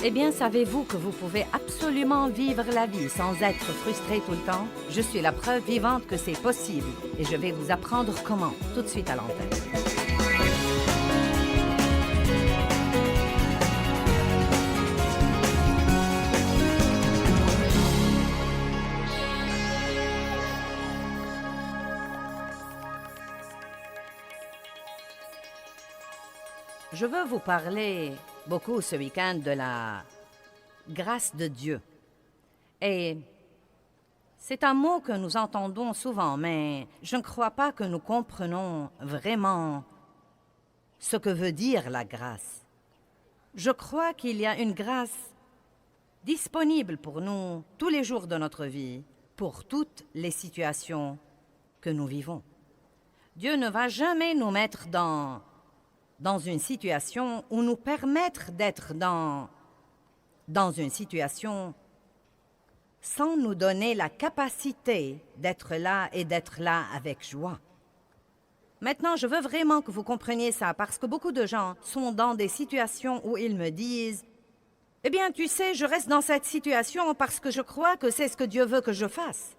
Eh bien, savez-vous que vous pouvez absolument vivre la vie sans être frustré tout le temps? Je suis la preuve vivante que c'est possible et je vais vous apprendre comment, tout de suite à l'antenne. Je veux vous parler beaucoup ce week-end de la grâce de Dieu. Et c'est un mot que nous entendons souvent, mais je ne crois pas que nous comprenons vraiment ce que veut dire la grâce. Je crois qu'il y a une grâce disponible pour nous tous les jours de notre vie, pour toutes les situations que nous vivons. Dieu ne va jamais nous mettre dans une situation ou nous permettre d'être dans une situation sans nous donner la capacité d'être là et d'être là avec joie. Maintenant, je veux vraiment que vous compreniez ça parce que beaucoup de gens sont dans des situations où ils me disent « Eh bien, tu sais, je reste dans cette situation parce que je crois que c'est ce que Dieu veut que je fasse.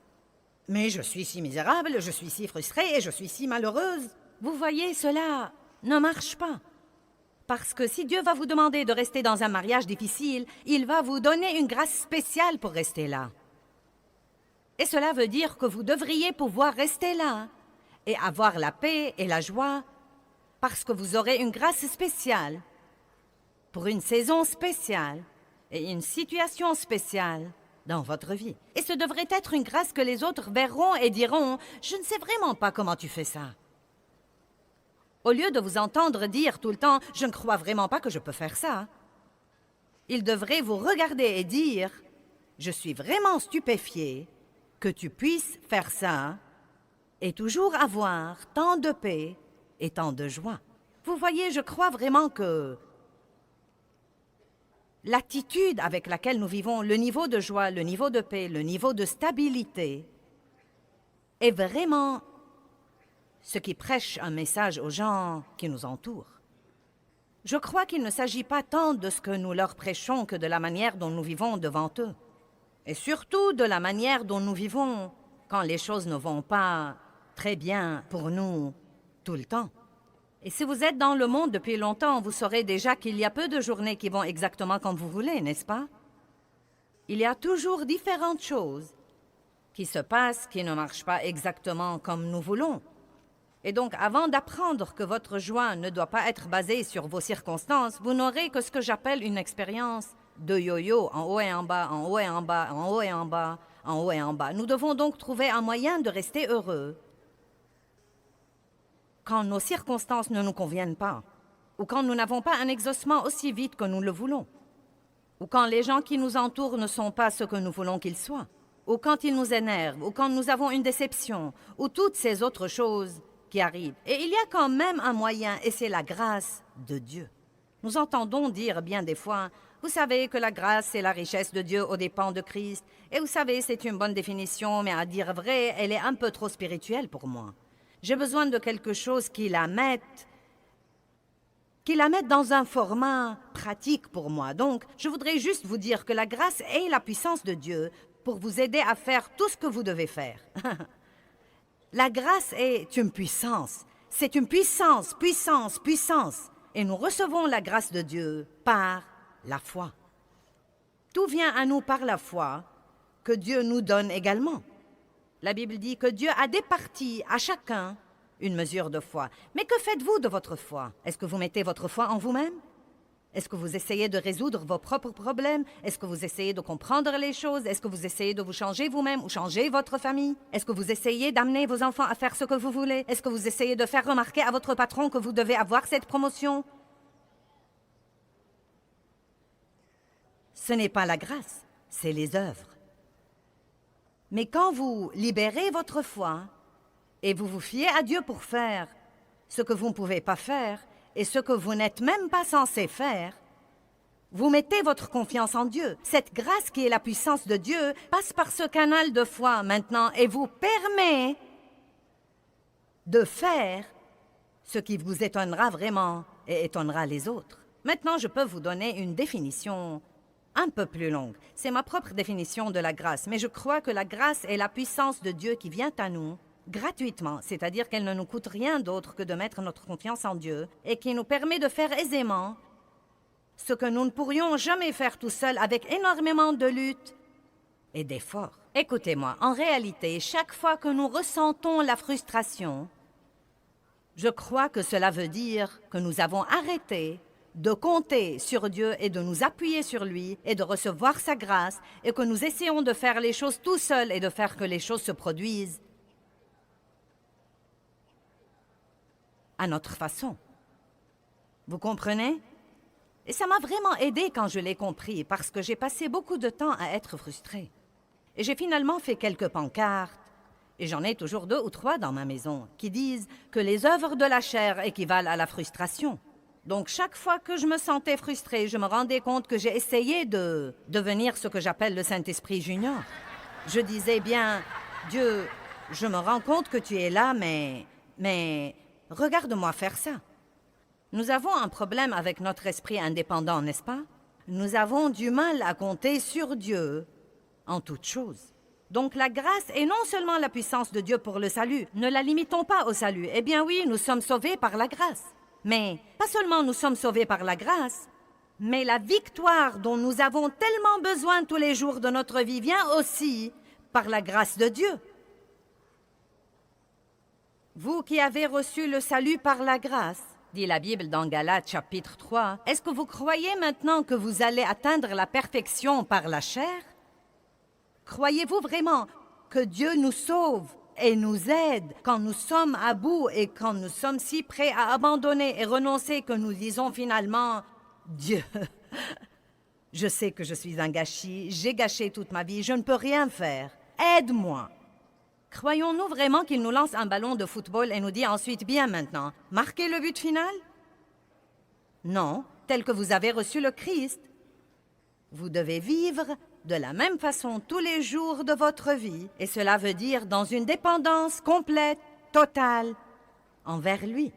Mais je suis si misérable, je suis si frustrée et je suis si malheureuse. » Vous voyez, cela ne marche pas. Parce que si Dieu va vous demander de rester dans un mariage difficile, il va vous donner une grâce spéciale pour rester là. Et cela veut dire que vous devriez pouvoir rester là et avoir la paix et la joie parce que vous aurez une grâce spéciale pour une saison spéciale et une situation spéciale dans votre vie. Et ce devrait être une grâce que les autres verront et diront « Je ne sais vraiment pas comment tu fais ça. » Au lieu de vous entendre dire tout le temps « Je ne crois vraiment pas que je peux faire ça », il devrait vous regarder et dire « Je suis vraiment stupéfié que tu puisses faire ça et toujours avoir tant de paix et tant de joie. » Vous voyez, je crois vraiment que l'attitude avec laquelle nous vivons, le niveau de joie, le niveau de paix, le niveau de stabilité est vraiment ce qui prêche un message aux gens qui nous entourent. Je crois qu'il ne s'agit pas tant de ce que nous leur prêchons que de la manière dont nous vivons devant eux. Et surtout de la manière dont nous vivons quand les choses ne vont pas très bien pour nous tout le temps. Et si vous êtes dans le monde depuis longtemps, vous saurez déjà qu'il y a peu de journées qui vont exactement comme vous voulez, n'est-ce pas? Il y a toujours différentes choses qui se passent qui ne marchent pas exactement comme nous voulons. Et donc, avant d'apprendre que votre joie ne doit pas être basée sur vos circonstances, vous n'aurez que ce que j'appelle une expérience de yo-yo, en haut et en bas, en haut et en bas, en haut et en bas, en haut et en bas. Nous devons donc trouver un moyen de rester heureux quand nos circonstances ne nous conviennent pas, ou quand nous n'avons pas un exaucement aussi vite que nous le voulons, ou quand les gens qui nous entourent ne sont pas ce que nous voulons qu'ils soient, ou quand ils nous énervent, ou quand nous avons une déception, ou toutes ces autres choses qui arrivent. Et il y a quand même un moyen, et c'est la grâce de Dieu. Nous entendons dire bien des fois, vous savez que la grâce, c'est la richesse de Dieu aux dépens de Christ. Et vous savez, c'est une bonne définition, mais à dire vrai, elle est un peu trop spirituelle pour moi. J'ai besoin de quelque chose qui la mette dans un format pratique pour moi. Donc, je voudrais juste vous dire que la grâce est la puissance de Dieu pour vous aider à faire tout ce que vous devez faire. La grâce est une puissance. C'est une puissance, puissance, puissance. Et nous recevons la grâce de Dieu par la foi. Tout vient à nous par la foi que Dieu nous donne également. La Bible dit que Dieu a départi à chacun une mesure de foi. Mais que faites-vous de votre foi? Est-ce que vous mettez votre foi en vous-même? Est-ce que vous essayez de résoudre vos propres problèmes? Est-ce que vous essayez de comprendre les choses? Est-ce que vous essayez de vous changer vous-même ou changer votre famille? Est-ce que vous essayez d'amener vos enfants à faire ce que vous voulez? Est-ce que vous essayez de faire remarquer à votre patron que vous devez avoir cette promotion? Ce n'est pas la grâce, c'est les œuvres. Mais quand vous libérez votre foi et vous vous fiez à Dieu pour faire ce que vous ne pouvez pas faire et ce que vous n'êtes même pas censé faire, vous mettez votre confiance en Dieu. Cette grâce qui est la puissance de Dieu passe par ce canal de foi maintenant et vous permet de faire ce qui vous étonnera vraiment et étonnera les autres. Maintenant, je peux vous donner une définition un peu plus longue. C'est ma propre définition de la grâce, mais je crois que la grâce est la puissance de Dieu qui vient à nous gratuitement, c'est-à-dire qu'elle ne nous coûte rien d'autre que de mettre notre confiance en Dieu et qui nous permet de faire aisément ce que nous ne pourrions jamais faire tout seuls avec énormément de lutte et d'efforts. Écoutez-moi, en réalité, chaque fois que nous ressentons la frustration, je crois que cela veut dire que nous avons arrêté de compter sur Dieu et de nous appuyer sur lui et de recevoir sa grâce et que nous essayons de faire les choses tout seuls et de faire que les choses se produisent à notre façon. Vous comprenez? Et ça m'a vraiment aidé quand je l'ai compris parce que j'ai passé beaucoup de temps à être frustrée. Et j'ai finalement fait quelques pancartes, et j'en ai toujours 2 ou 3 dans ma maison, qui disent que les œuvres de la chair équivalent à la frustration. Donc chaque fois que je me sentais frustrée, je me rendais compte que j'ai essayé de devenir ce que j'appelle le Saint-Esprit junior. Je disais bien, Dieu, je me rends compte que tu es là, mais regarde-moi faire ça. Nous avons un problème avec notre esprit indépendant, n'est-ce pas? Nous avons du mal à compter sur Dieu en toutes choses. Donc la grâce est non seulement la puissance de Dieu pour le salut. Ne la limitons pas au salut. Eh bien oui, nous sommes sauvés par la grâce. Mais pas seulement nous sommes sauvés par la grâce, mais la victoire dont nous avons tellement besoin tous les jours de notre vie vient aussi par la grâce de Dieu. Vous qui avez reçu le salut par la grâce, dit la Bible dans Galates chapitre 3, est-ce que vous croyez maintenant que vous allez atteindre la perfection par la chair? Croyez-vous vraiment que Dieu nous sauve et nous aide quand nous sommes à bout et quand nous sommes si prêts à abandonner et renoncer que nous disons finalement « Dieu, je sais que je suis un gâchis, j'ai gâché toute ma vie, je ne peux rien faire, aide-moi ». Croyons-nous vraiment qu'il nous lance un ballon de football et nous dit ensuite « Bien maintenant, marquez le but final » Non, tel que vous avez reçu le Christ. Vous devez vivre de la même façon tous les jours de votre vie, et cela veut dire dans une dépendance complète, totale, envers lui.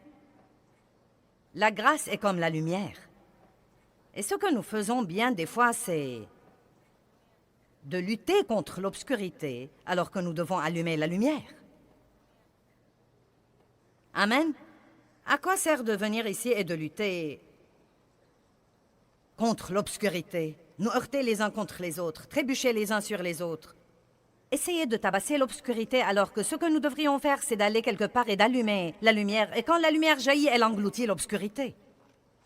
La grâce est comme la lumière. Et ce que nous faisons bien des fois, c'est de lutter contre l'obscurité, alors que nous devons allumer la lumière. Amen. À quoi sert de venir ici et de lutter contre l'obscurité? Nous heurter les uns contre les autres, trébucher les uns sur les autres. Essayez de tabasser l'obscurité alors que ce que nous devrions faire, c'est d'aller quelque part et d'allumer la lumière. Et quand la lumière jaillit, elle engloutit l'obscurité.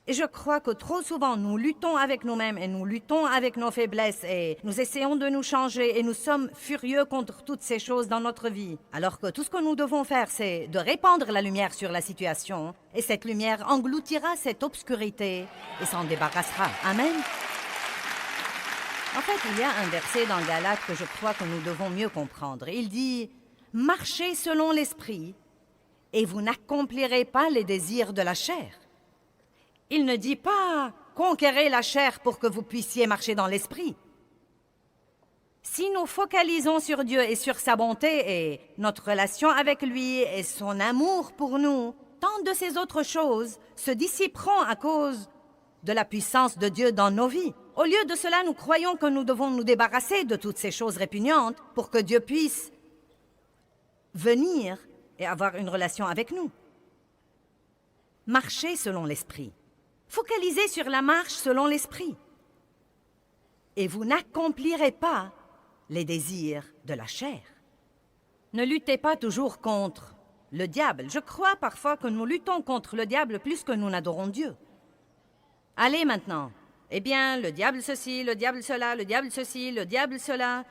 Et je crois que trop souvent, nous luttons avec nous-mêmes et nous luttons avec nos faiblesses et nous essayons de nous changer et nous sommes furieux contre toutes ces choses dans notre vie. Alors que tout ce que nous devons faire, c'est de répandre la lumière sur la situation et cette lumière engloutira cette obscurité et s'en débarrassera. Amen. En fait, il y a un verset dans Galates que je crois que nous devons mieux comprendre. Il dit « Marchez selon l'esprit, et vous n'accomplirez pas les désirs de la chair. » Il ne dit pas « Conquérez la chair pour que vous puissiez marcher dans l'esprit. » Si nous focalisons sur Dieu et sur sa bonté et notre relation avec lui et son amour pour nous, tant de ces autres choses se dissiperont à cause de la puissance de Dieu dans nos vies. Au lieu de cela, nous croyons que nous devons nous débarrasser de toutes ces choses répugnantes pour que Dieu puisse venir et avoir une relation avec nous. Marchez selon l'esprit. Focalisez sur la marche selon l'esprit. Et vous n'accomplirez pas les désirs de la chair. Ne luttez pas toujours contre le diable. Je crois parfois que nous luttons contre le diable plus que nous n'adorons Dieu. Allez maintenant. Eh bien, le diable ceci, le diable cela, le diable ceci, le diable cela.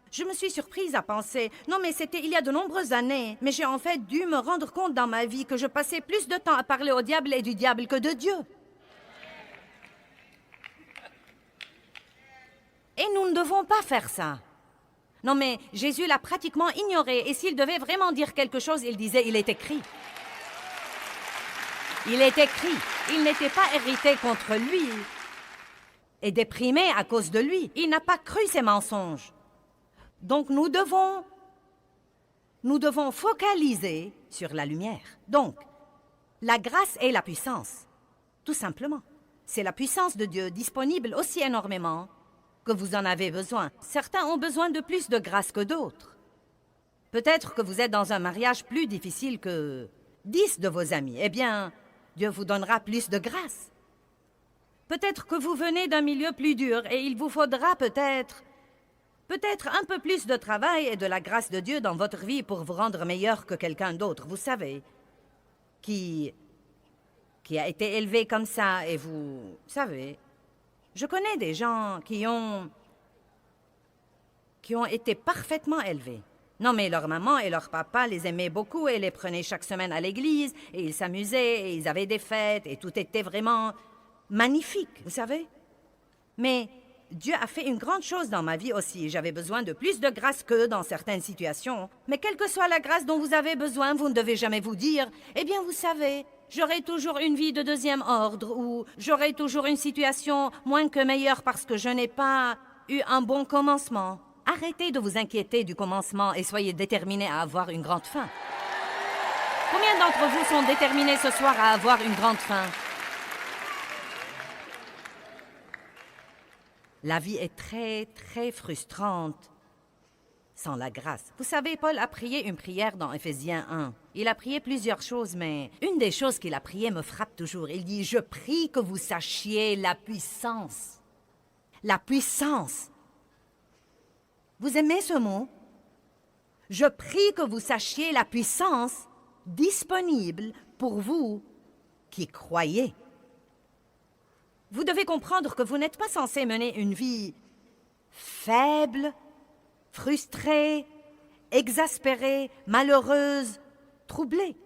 Je me suis surprise à penser, non mais c'était il y a de nombreuses années, mais j'ai en fait dû me rendre compte dans ma vie que je passais plus de temps à parler au diable et du diable que de Dieu. Et nous ne devons pas faire ça. Non mais Jésus l'a pratiquement ignoré, et s'il devait vraiment dire quelque chose, il disait « il est écrit ». Il est écrit. Il n'était pas irrité contre lui et déprimé à cause de lui. Il n'a pas cru ses mensonges. Donc nous devons nous devons focaliser sur la lumière. Donc, la grâce est la puissance, tout simplement. C'est la puissance de Dieu disponible aussi énormément que vous en avez besoin. Certains ont besoin de plus de grâce que d'autres. Peut-être que vous êtes dans un mariage plus difficile que 10 de vos amis. Eh bien, Dieu vous donnera plus de grâce. Peut-être que vous venez d'un milieu plus dur et il vous faudra peut-être un peu plus de travail et de la grâce de Dieu dans votre vie pour vous rendre meilleur que quelqu'un d'autre, vous savez, qui a été élevé comme ça, et vous savez, je connais des gens qui ont été parfaitement élevés. Non, mais leur maman et leur papa les aimaient beaucoup et les prenaient chaque semaine à l'église, et ils s'amusaient, et ils avaient des fêtes, et tout était vraiment magnifique, vous savez. Mais Dieu a fait une grande chose dans ma vie aussi. J'avais besoin de plus de grâce qu'eux dans certaines situations. Mais quelle que soit la grâce dont vous avez besoin, vous ne devez jamais vous dire « Eh bien, vous savez, j'aurai toujours une vie de deuxième ordre » ou « J'aurai toujours une situation moins que meilleure parce que je n'ai pas eu un bon commencement. » Arrêtez de vous inquiéter du commencement et soyez déterminés à avoir une grande fin. Combien d'entre vous sont déterminés ce soir à avoir une grande fin? La vie est très, très frustrante sans la grâce. Vous savez, Paul a prié une prière dans Éphésiens 1. Il a prié plusieurs choses, mais une des choses qu'il a priées me frappe toujours. Il dit « Je prie que vous sachiez la puissance. » La puissance. Vous aimez ce mot? Je prie que vous sachiez la puissance disponible pour vous qui croyez. Vous devez comprendre que vous n'êtes pas censé mener une vie faible, frustrée, exaspérée, malheureuse, troublée.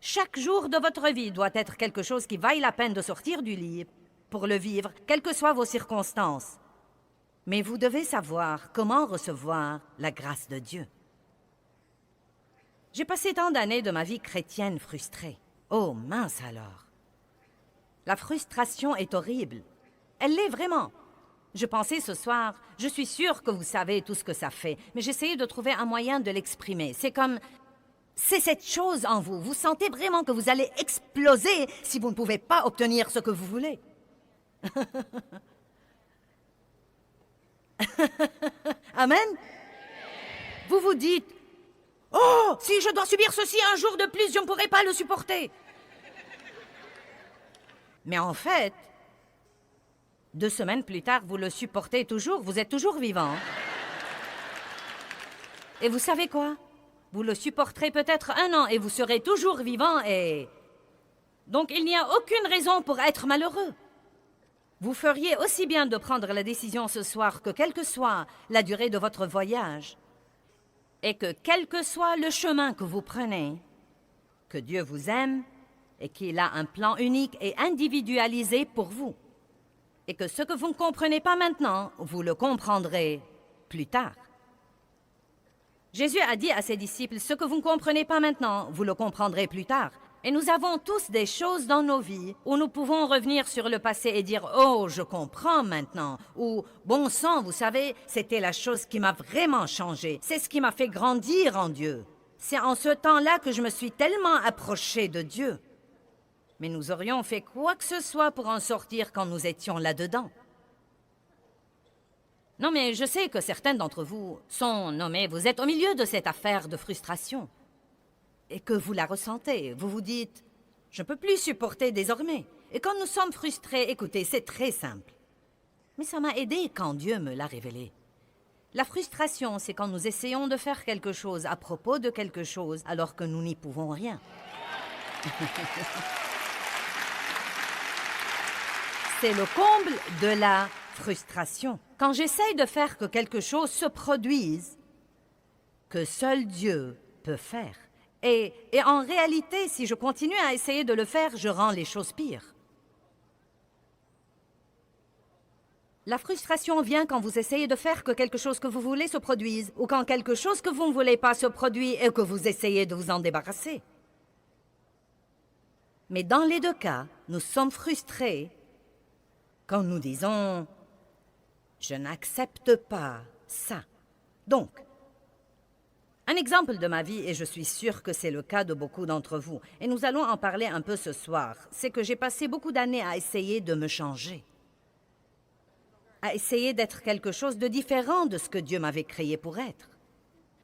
Chaque jour de votre vie doit être quelque chose qui vaille la peine de sortir du lit pour le vivre, quelles que soient vos circonstances. Mais vous devez savoir comment recevoir la grâce de Dieu. J'ai passé tant d'années de ma vie chrétienne frustrée. Oh, mince alors! La frustration est horrible. Elle l'est vraiment. Je pensais ce soir, je suis sûre que vous savez tout ce que ça fait, mais j'essayais de trouver un moyen de l'exprimer. C'est cette chose en vous. Vous sentez vraiment que vous allez exploser si vous ne pouvez pas obtenir ce que vous voulez. Amen. Vous vous dites, « Oh, si je dois subir ceci un jour de plus, je ne pourrai pas le supporter. » Mais en fait, 2 semaines plus tard, vous le supportez toujours, vous êtes toujours vivant. Et vous savez quoi? Vous le supporterez peut-être 1 an et vous serez toujours vivant et... Donc il n'y a aucune raison pour être malheureux. Vous feriez aussi bien de prendre la décision ce soir que quelle que soit la durée de votre voyage et que quel que soit le chemin que vous prenez, que Dieu vous aime et qu'il a un plan unique et individualisé pour vous. Et que ce que vous ne comprenez pas maintenant, vous le comprendrez plus tard. Jésus a dit à ses disciples, « Ce que vous ne comprenez pas maintenant, vous le comprendrez plus tard. » Et nous avons tous des choses dans nos vies où nous pouvons revenir sur le passé et dire « Oh, je comprends maintenant » ou « Bon sang, vous savez, c'était la chose qui m'a vraiment changé. C'est ce qui m'a fait grandir en Dieu. C'est en ce temps-là que je me suis tellement approché de Dieu. » Mais nous aurions fait quoi que ce soit pour en sortir quand nous étions là-dedans. Non, mais je sais que certains d'entre vous sont nommés, vous êtes au milieu de cette affaire de frustration. Et que vous la ressentez, vous vous dites, je ne peux plus supporter désormais. Et quand nous sommes frustrés, écoutez, c'est très simple. Mais ça m'a aidé quand Dieu me l'a révélé. La frustration, c'est quand nous essayons de faire quelque chose à propos de quelque chose alors que nous n'y pouvons rien. C'est le comble de la frustration. Quand j'essaye de faire que quelque chose se produise, que seul Dieu peut faire. Et en réalité, si je continue à essayer de le faire, je rends les choses pires. La frustration vient quand vous essayez de faire que quelque chose que vous voulez se produise, ou quand quelque chose que vous ne voulez pas se produit et que vous essayez de vous en débarrasser. Mais dans les 2 cas, nous sommes frustrés quand nous disons « Je n'accepte pas ça. » Donc, Un exemple de ma vie, et je suis sûre que c'est le cas de beaucoup d'entre vous, et nous allons en parler un peu ce soir, c'est que j'ai passé beaucoup d'années à essayer de me changer, à essayer d'être quelque chose de différent de ce que Dieu m'avait créé pour être.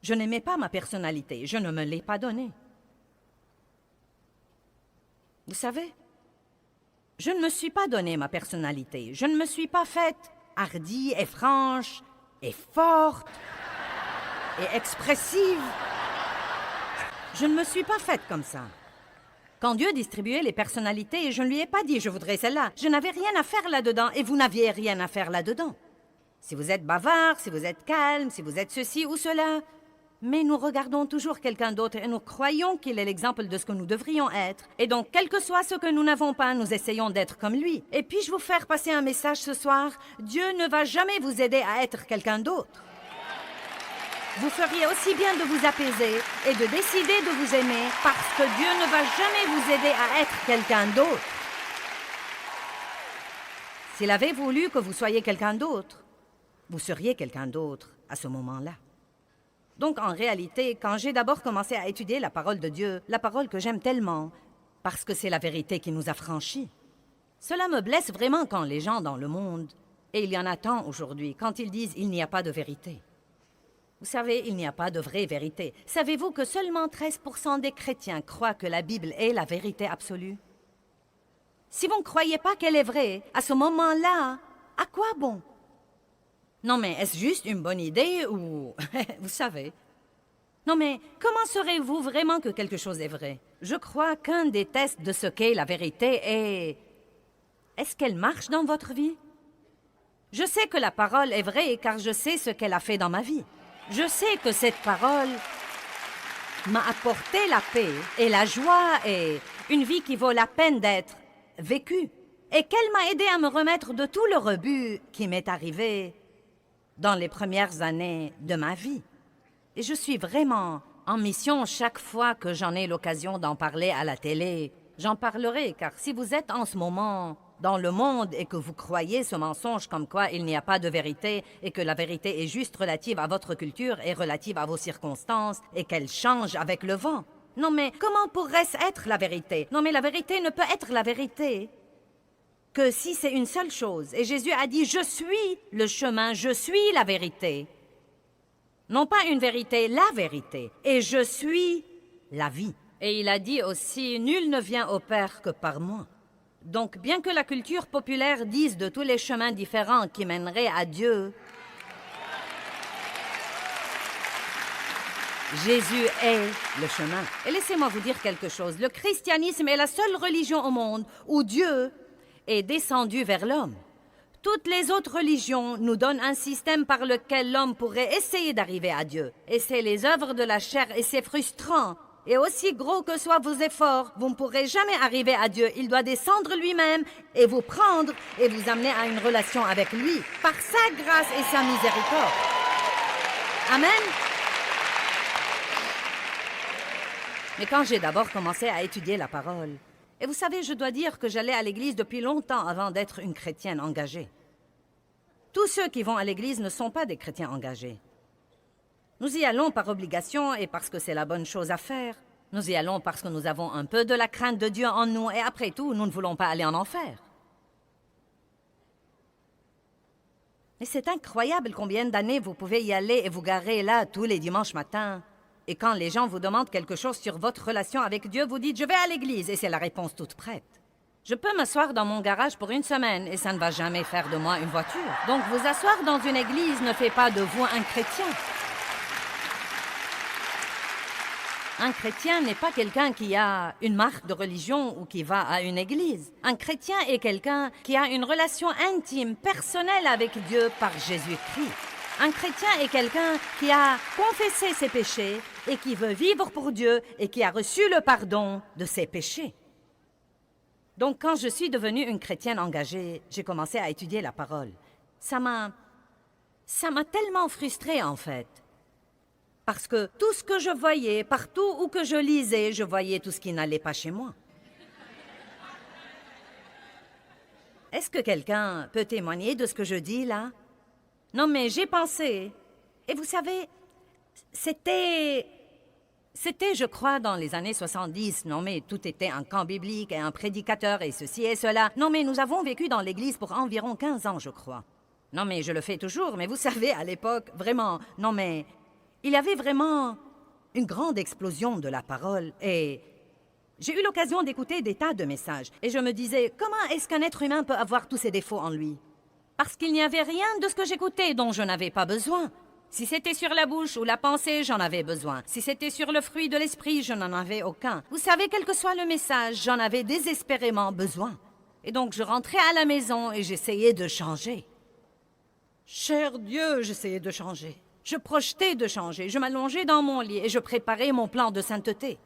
Je n'aimais pas ma personnalité, je ne me l'ai pas donnée. Vous savez, je ne me suis pas donné ma personnalité, je ne me suis pas faite hardie et franche et forte et expressive. Je ne me suis pas faite comme ça. Quand Dieu distribuait les personnalités, je ne lui ai pas dit « je voudrais celle-là ». Je n'avais rien à faire là-dedans et vous n'aviez rien à faire là-dedans. Si vous êtes bavard, si vous êtes calme, si vous êtes ceci ou cela. Mais nous regardons toujours quelqu'un d'autre et nous croyons qu'il est l'exemple de ce que nous devrions être. Et donc, quel que soit ce que nous n'avons pas, nous essayons d'être comme lui. Et puis-je vous faire passer un message ce soir? Dieu ne va jamais vous aider à être quelqu'un d'autre. Vous feriez aussi bien de vous apaiser et de décider de vous aimer parce que Dieu ne va jamais vous aider à être quelqu'un d'autre. S'il avait voulu que vous soyez quelqu'un d'autre, vous seriez quelqu'un d'autre à ce moment-là. Donc, en réalité, quand j'ai d'abord commencé à étudier la parole de Dieu, la parole que j'aime tellement, parce que c'est la vérité qui nous a franchis, cela me blesse vraiment quand les gens dans le monde, et il y en a tant aujourd'hui, quand ils disent « il n'y a pas de vérité ». Vous savez, il n'y a pas de vraie vérité. Savez-vous que seulement 13% des chrétiens croient que la Bible est la vérité absolue? Si vous ne croyez pas qu'elle est vraie, à ce moment-là, à quoi bon? Non, mais est-ce juste une bonne idée ou... Vous savez. Non, mais comment saurez-vous vraiment que quelque chose est vrai? Je crois qu'un des tests de ce qu'est la vérité est... Est-ce qu'elle marche dans votre vie? Je sais que la parole est vraie car je sais ce qu'elle a fait dans ma vie. Je sais que cette parole m'a apporté la paix et la joie et une vie qui vaut la peine d'être vécue. Et qu'elle m'a aidé à me remettre de tout le rebut qui m'est arrivé dans les premières années de ma vie. Et je suis vraiment en mission chaque fois que j'en ai l'occasion d'en parler à la télé. J'en parlerai, car si vous êtes en ce moment dans le monde et que vous croyez ce mensonge comme quoi il n'y a pas de vérité et que la vérité est juste relative à votre culture et relative à vos circonstances et qu'elle change avec le vent. Non mais comment pourrait-ce être la vérité? Non mais la vérité ne peut être la vérité que si c'est une seule chose. Et Jésus a dit « Je suis le chemin, je suis la vérité ». Non pas une vérité, la vérité. Et je suis la vie. Et il a dit aussi « Nul ne vient au Père que par moi ». Donc, bien que la culture populaire dise de tous les chemins différents qui mèneraient à Dieu, Jésus est le chemin. Et laissez-moi vous dire quelque chose. Le christianisme est la seule religion au monde où Dieu est descendu vers l'homme. Toutes les autres religions nous donnent un système par lequel l'homme pourrait essayer d'arriver à Dieu. Et c'est les œuvres de la chair et c'est frustrant. Et aussi gros que soient vos efforts, vous ne pourrez jamais arriver à Dieu. Il doit descendre lui-même et vous prendre et vous amener à une relation avec lui, par sa grâce et sa miséricorde. Amen. Mais quand j'ai d'abord commencé à étudier la parole, et vous savez, je dois dire que j'allais à l'église depuis longtemps avant d'être une chrétienne engagée. Tous ceux qui vont à l'église ne sont pas des chrétiens engagés. Nous y allons par obligation et parce que c'est la bonne chose à faire. Nous y allons parce que nous avons un peu de la crainte de Dieu en nous et après tout, nous ne voulons pas aller en enfer. Mais c'est incroyable combien d'années vous pouvez y aller et vous garer là tous les dimanches matins. Et quand les gens vous demandent quelque chose sur votre relation avec Dieu, vous dites « Je vais à l'église » et c'est la réponse toute prête. Je peux m'asseoir dans mon garage pour une semaine et ça ne va jamais faire de moi une voiture. Donc vous asseoir dans une église ne fait pas de vous un chrétien. Un chrétien n'est pas quelqu'un qui a une marque de religion ou qui va à une église. Un chrétien est quelqu'un qui a une relation intime, personnelle avec Dieu par Jésus-Christ. Un chrétien est quelqu'un qui a confessé ses péchés et qui veut vivre pour Dieu et qui a reçu le pardon de ses péchés. Donc, quand je suis devenue une chrétienne engagée, j'ai commencé à étudier la parole. Ça m'a tellement frustrée, en fait. Parce que tout ce que je voyais, partout où que je lisais, je voyais tout ce qui n'allait pas chez moi. Est-ce que quelqu'un peut témoigner de ce que je dis, là? Non, mais j'ai pensé. Et vous savez, c'était C'était, je crois, dans les années 70. Non, mais tout était un camp biblique et un prédicateur et ceci et cela. Non, mais nous avons vécu dans l'église pour environ 15 ans, je crois. Non, mais je le fais toujours, mais vous savez, à l'époque, vraiment, non, mais il y avait vraiment une grande explosion de la parole et j'ai eu l'occasion d'écouter des tas de messages. Et je me disais, comment est-ce qu'un être humain peut avoir tous ses défauts en lui? Parce qu'il n'y avait rien de ce que j'écoutais dont je n'avais pas besoin. Si c'était sur la bouche ou la pensée, j'en avais besoin. Si c'était sur le fruit de l'esprit, je n'en avais aucun. Vous savez, quel que soit le message, j'en avais désespérément besoin. Et donc, je rentrais à la maison et j'essayais de changer. Cher Dieu, j'essayais de changer. Je projetais de changer. Je m'allongeais dans mon lit et je préparais mon plan de sainteté.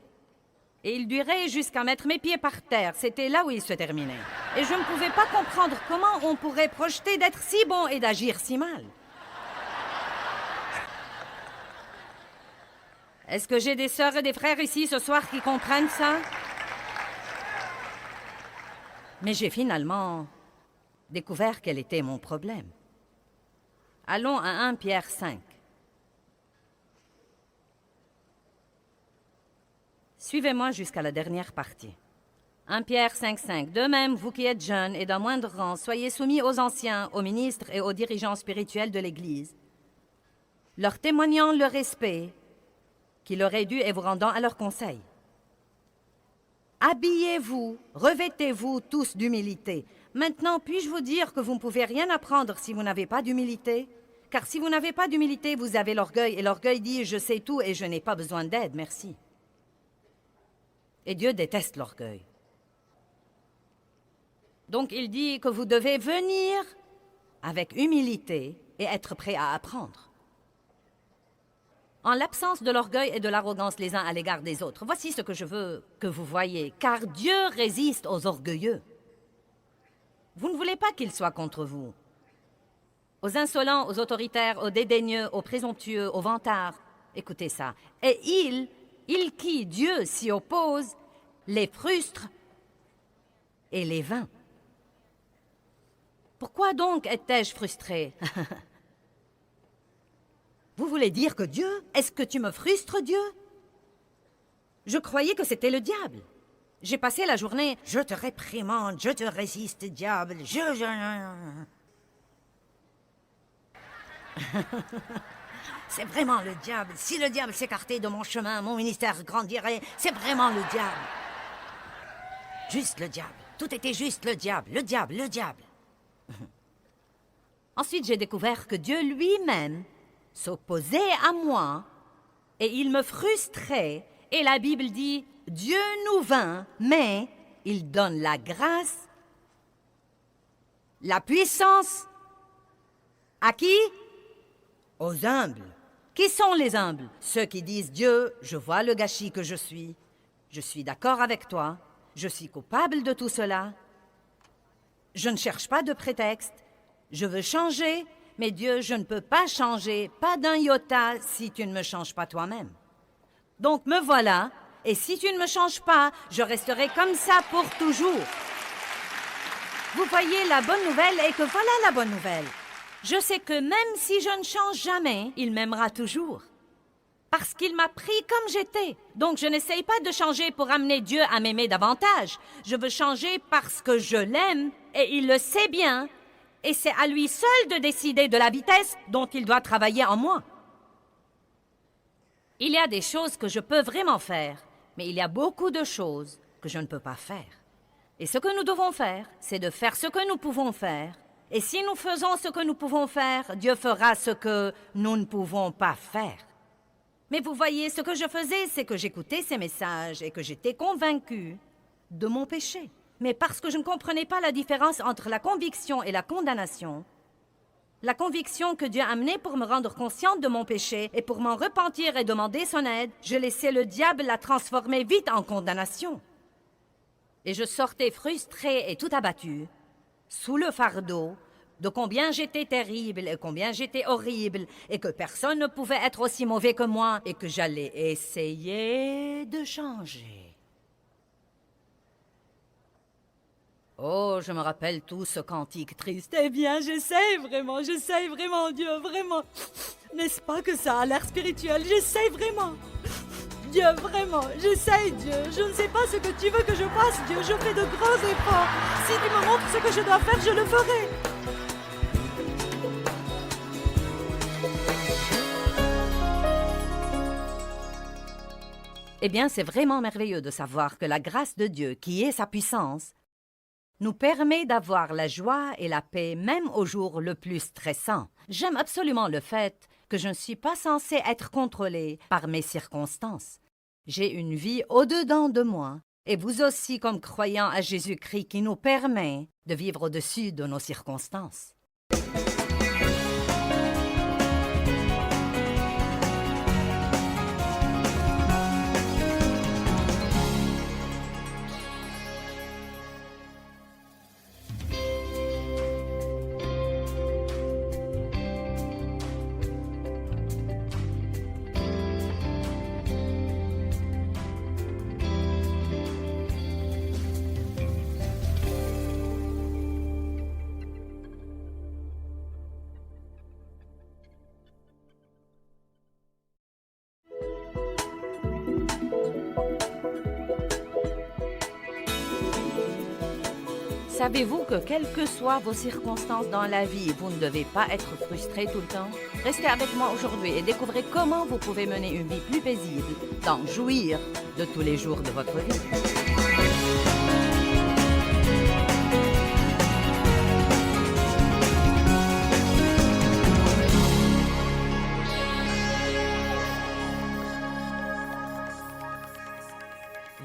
Et il durait jusqu'à mettre mes pieds par terre. C'était là où il se terminait. Et je ne pouvais pas comprendre comment on pourrait projeter d'être si bon et d'agir si mal. Est-ce que j'ai des sœurs et des frères ici ce soir qui comprennent ça? Mais j'ai finalement découvert quel était mon problème. Allons à 1 Pierre 5. Suivez-moi jusqu'à la dernière partie. 1 Pierre 5,5. De même, vous qui êtes jeunes et d'un moindre rang, soyez soumis aux anciens, aux ministres et aux dirigeants spirituels de l'Église, leur témoignant le respect qui leur est dû et vous rendant à leur conseil. Habillez-vous, revêtez-vous tous d'humilité. Maintenant, puis-je vous dire que vous ne pouvez rien apprendre si vous n'avez pas d'humilité? Car si vous n'avez pas d'humilité, vous avez l'orgueil, et l'orgueil dit « je sais tout et je n'ai pas besoin d'aide, merci ». Et Dieu déteste l'orgueil. Donc il dit que vous devez venir avec humilité et être prêt à apprendre. En l'absence de l'orgueil et de l'arrogance les uns à l'égard des autres. Voici ce que je veux que vous voyiez, car Dieu résiste aux orgueilleux. Vous ne voulez pas qu'il soit contre vous. Aux insolents, aux autoritaires, aux dédaigneux, aux présomptueux, aux vantards. Écoutez ça. Et il qui, Dieu, s'y oppose, les frustre et les vainc. Pourquoi donc étais-je frustré? Vous voulez dire que Dieu? Est-ce que tu me frustres, Dieu? Je croyais que c'était le diable. J'ai passé la journée, je te réprimande, je te résiste, diable, C'est vraiment le diable. Si le diable s'écartait de mon chemin, mon ministère grandirait. C'est vraiment le diable. Juste le diable. Tout était juste le diable, le diable, le diable. Ensuite, j'ai découvert que Dieu lui-même s'opposait à moi et il me frustrait. Et la Bible dit, Dieu nous vainc, mais il donne la grâce, la puissance. À qui? Aux humbles. Qui sont les humbles? Ceux qui disent, Dieu, je vois le gâchis que je suis d'accord avec toi, je suis coupable de tout cela, je ne cherche pas de prétexte, je veux changer, mais Dieu, je ne peux pas changer, pas d'un iota, si tu ne me changes pas toi-même. Donc me voilà, et si tu ne me changes pas, je resterai comme ça pour toujours. Vous voyez, la bonne nouvelle est que voilà la bonne nouvelle. Je sais que même si je ne change jamais, il m'aimera toujours. Parce qu'il m'a pris comme j'étais. Donc je n'essaye pas de changer pour amener Dieu à m'aimer davantage. Je veux changer parce que je l'aime, et il le sait bien. Et c'est à lui seul de décider de la vitesse dont il doit travailler en moi. Il y a des choses que je peux vraiment faire, mais il y a beaucoup de choses que je ne peux pas faire. Et ce que nous devons faire, c'est de faire ce que nous pouvons faire. Et si nous faisons ce que nous pouvons faire, Dieu fera ce que nous ne pouvons pas faire. Mais vous voyez, ce que je faisais, c'est que j'écoutais ces messages et que j'étais convaincue de mon péché. Mais parce que je ne comprenais pas la différence entre la conviction et la condamnation, la conviction que Dieu a amenée pour me rendre consciente de mon péché et pour m'en repentir et demander son aide, je laissais le diable la transformer vite en condamnation. Et je sortais frustrée et tout abattue, sous le fardeau de combien j'étais terrible et combien j'étais horrible et que personne ne pouvait être aussi mauvais que moi et que j'allais essayer de changer. Oh, je me rappelle tout ce cantique triste. Eh bien, j'essaie vraiment, Dieu, vraiment. N'est-ce pas que ça a l'air spirituel? J'essaie vraiment. Dieu, vraiment, j'essaye, Dieu. Je ne sais pas ce que tu veux que je fasse, Dieu. Je fais de grands efforts. Si tu me montres ce que je dois faire, je le ferai. Eh bien, c'est vraiment merveilleux de savoir que la grâce de Dieu, qui est sa puissance, nous permet d'avoir la joie et la paix même au jour le plus stressant. J'aime absolument le fait que je ne suis pas censée être contrôlée par mes circonstances. J'ai une vie au-dedans de moi, et vous aussi comme croyants à Jésus-Christ qui nous permet de vivre au-dessus de nos circonstances. Savez-vous que quelles que soient vos circonstances dans la vie, vous ne devez pas être frustré tout le temps? Restez avec moi aujourd'hui et découvrez comment vous pouvez mener une vie plus paisible, d'en jouir de tous les jours de votre vie.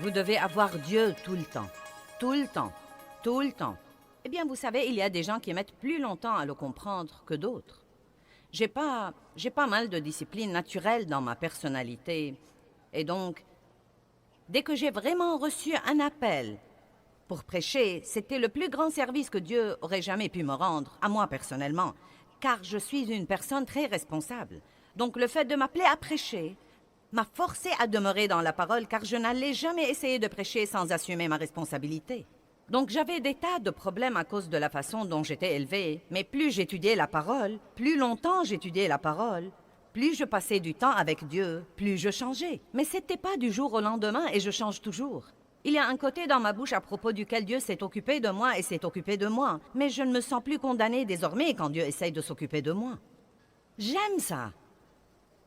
Vous devez avoir Dieu tout le temps, tout le temps. Tout le temps. Eh bien, vous savez, il y a des gens qui mettent plus longtemps à le comprendre que d'autres. J'ai pas mal de discipline naturelle dans ma personnalité. Et donc, dès que j'ai vraiment reçu un appel pour prêcher, c'était le plus grand service que Dieu aurait jamais pu me rendre, à moi personnellement, car je suis une personne très responsable. Donc, le fait de m'appeler à prêcher m'a forcé à demeurer dans la parole, car je n'allais jamais essayer de prêcher sans assumer ma responsabilité. Donc j'avais des tas de problèmes à cause de la façon dont j'étais élevée, mais plus j'étudiais la parole, plus longtemps j'étudiais la parole, plus je passais du temps avec Dieu, plus je changeais. Mais c'était pas du jour au lendemain et je change toujours. Il y a un côté dans ma bouche à propos duquel Dieu s'est occupé de moi et s'est occupé de moi, mais je ne me sens plus condamnée désormais quand Dieu essaye de s'occuper de moi. J'aime ça.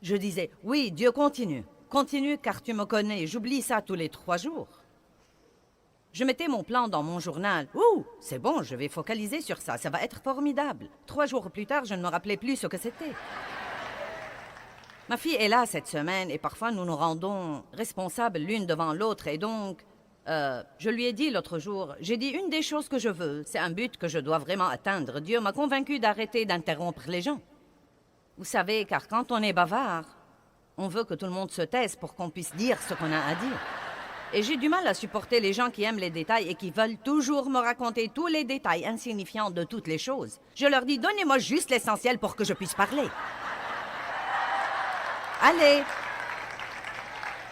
Je disais, oui, Dieu continue, continue car tu me connais, j'oublie ça tous les 3 jours. Je mettais mon plan dans mon journal. Ouh, c'est bon, je vais focaliser sur ça, ça va être formidable. 3 jours plus tard, je ne me rappelais plus ce que c'était. Ma fille est là cette semaine et parfois nous nous rendons responsables l'une devant l'autre et donc, je lui ai dit l'autre jour, j'ai dit une des choses que je veux, c'est un but que je dois vraiment atteindre. Dieu m'a convaincu d'arrêter d'interrompre les gens. Vous savez, car quand on est bavard, on veut que tout le monde se taise pour qu'on puisse dire ce qu'on a à dire. Et j'ai du mal à supporter les gens qui aiment les détails et qui veulent toujours me raconter tous les détails insignifiants de toutes les choses. Je leur dis, donnez-moi juste l'essentiel pour que je puisse parler. Allez!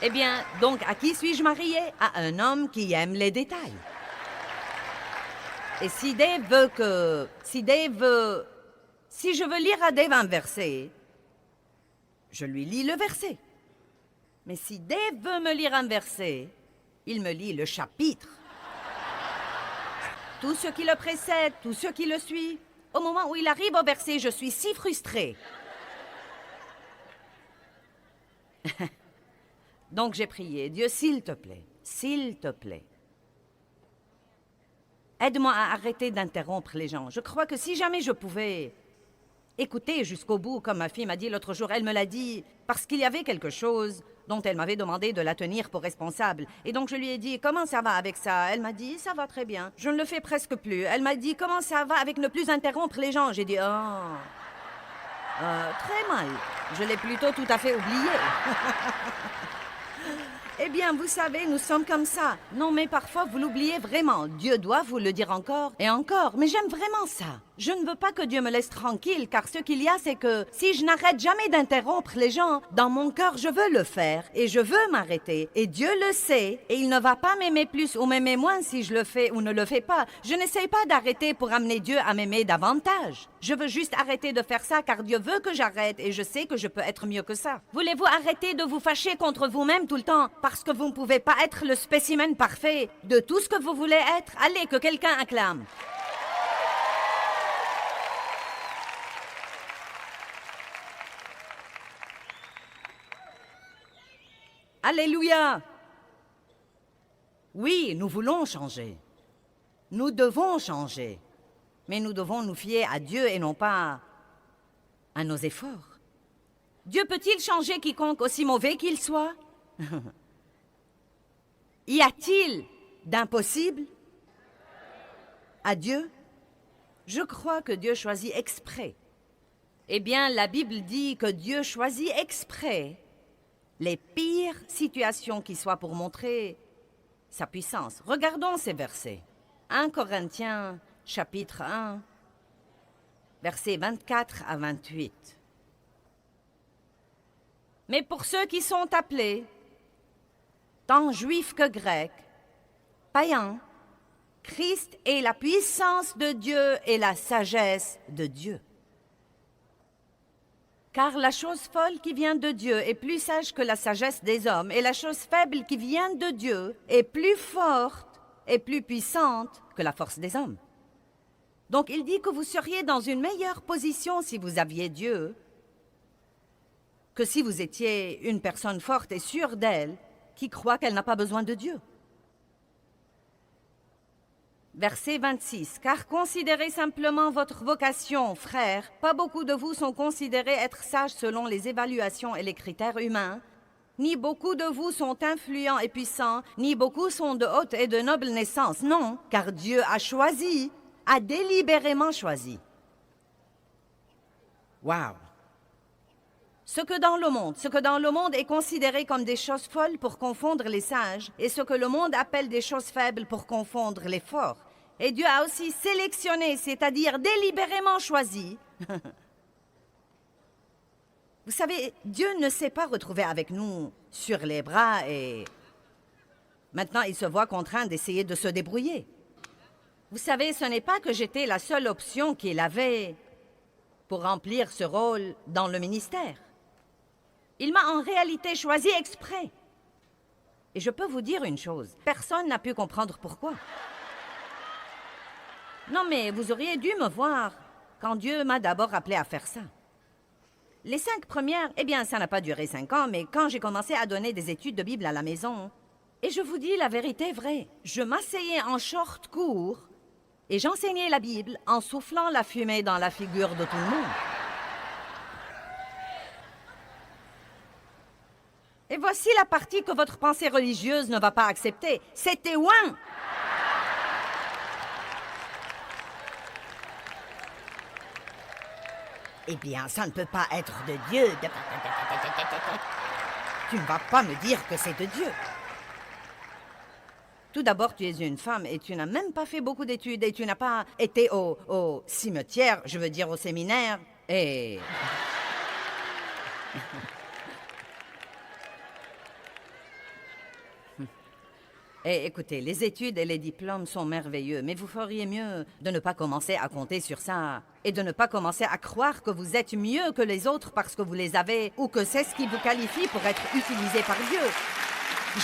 Eh bien, donc, à qui suis-je mariée? À un homme qui aime les détails. Et si Dave veut que... Si je veux lire à Dave un verset, je lui lis le verset. Mais si Dave veut me lire un verset, il me lit le chapitre. Tout ce qui le précède, tout ce qui le suit. Au moment où il arrive au verset, je suis si frustrée. Donc j'ai prié, Dieu, s'il te plaît, aide-moi à arrêter d'interrompre les gens. Je crois que si jamais je pouvais écouter jusqu'au bout, comme ma fille m'a dit l'autre jour, elle me l'a dit parce qu'il y avait quelque chose dont elle m'avait demandé de la tenir pour responsable. Et donc je lui ai dit, comment ça va avec ça? Elle m'a dit, ça va très bien. Je ne le fais presque plus. Elle m'a dit, comment ça va avec ne plus interrompre les gens? J'ai dit, très mal. Je l'ai plutôt tout à fait oublié. Eh bien, vous savez, nous sommes comme ça. Non, mais parfois, vous l'oubliez vraiment. Dieu doit vous le dire encore et encore. Mais j'aime vraiment ça. Je ne veux pas que Dieu me laisse tranquille, car ce qu'il y a, c'est que si je n'arrête jamais d'interrompre les gens, dans mon cœur, je veux le faire et je veux m'arrêter. Et Dieu le sait, et il ne va pas m'aimer plus ou m'aimer moins si je le fais ou ne le fais pas. Je n'essaye pas d'arrêter pour amener Dieu à m'aimer davantage. Je veux juste arrêter de faire ça, car Dieu veut que j'arrête et je sais que je peux être mieux que ça. Voulez-vous arrêter de vous fâcher contre vous-même tout le temps, parce que vous ne pouvez pas être le spécimen parfait de tout ce que vous voulez être? Allez, que quelqu'un acclame. Alléluia! Oui, nous voulons changer. Nous devons changer. Mais nous devons nous fier à Dieu et non pas à nos efforts. Dieu peut-il changer quiconque aussi mauvais qu'il soit? Y a-t-il d'impossible à Dieu? Je crois que Dieu choisit exprès. Eh bien, la Bible dit que Dieu choisit exprès les pires situations qui soient pour montrer sa puissance. Regardons ces versets. 1 Corinthiens, chapitre 1, versets 24 à 28. Mais pour ceux qui sont appelés, tant juifs que grecs, païens, Christ est la puissance de Dieu et la sagesse de Dieu. Car la chose folle qui vient de Dieu est plus sage que la sagesse des hommes, et la chose faible qui vient de Dieu est plus forte et plus puissante que la force des hommes. Donc il dit que vous seriez dans une meilleure position si vous aviez Dieu que si vous étiez une personne forte et sûre d'elle qui croit qu'elle n'a pas besoin de Dieu. Verset 26. Car considérez simplement votre vocation, frères. Pas beaucoup de vous sont considérés être sages selon les évaluations et les critères humains. Ni beaucoup de vous sont influents et puissants, ni beaucoup sont de haute et de noble naissance. Non, car Dieu a choisi, a délibérément choisi. Wow! Ce que dans le monde est considéré comme des choses folles pour confondre les sages, et ce que le monde appelle des choses faibles pour confondre les forts. Et Dieu a aussi sélectionné, c'est-à-dire délibérément choisi. Vous savez, Dieu ne s'est pas retrouvé avec nous sur les bras et maintenant il se voit contraint d'essayer de se débrouiller. Vous savez, ce n'est pas que j'étais la seule option qu'il avait pour remplir ce rôle dans le ministère. Il m'a en réalité choisi exprès. Et je peux vous dire une chose, personne n'a pu comprendre pourquoi. Non, mais vous auriez dû me voir quand Dieu m'a d'abord appelé à faire ça. Les 5 premières, eh bien, ça n'a pas duré 5 ans, mais quand j'ai commencé à donner des études de Bible à la maison, et je vous dis la vérité vraie, je m'asseyais en short court et j'enseignais la Bible en soufflant la fumée dans la figure de tout le monde. Et voici la partie que votre pensée religieuse ne va pas accepter. C'était ouin! Eh bien, ça ne peut pas être de Dieu. Tu ne vas pas me dire que c'est de Dieu. Tout d'abord, tu es une femme et tu n'as même pas fait beaucoup d'études et tu n'as pas été au cimetière, je veux dire au séminaire, et... Et écoutez, les études et les diplômes sont merveilleux, mais vous feriez mieux de ne pas commencer à compter sur ça et de ne pas commencer à croire que vous êtes mieux que les autres parce que vous les avez ou que c'est ce qui vous qualifie pour être utilisé par Dieu.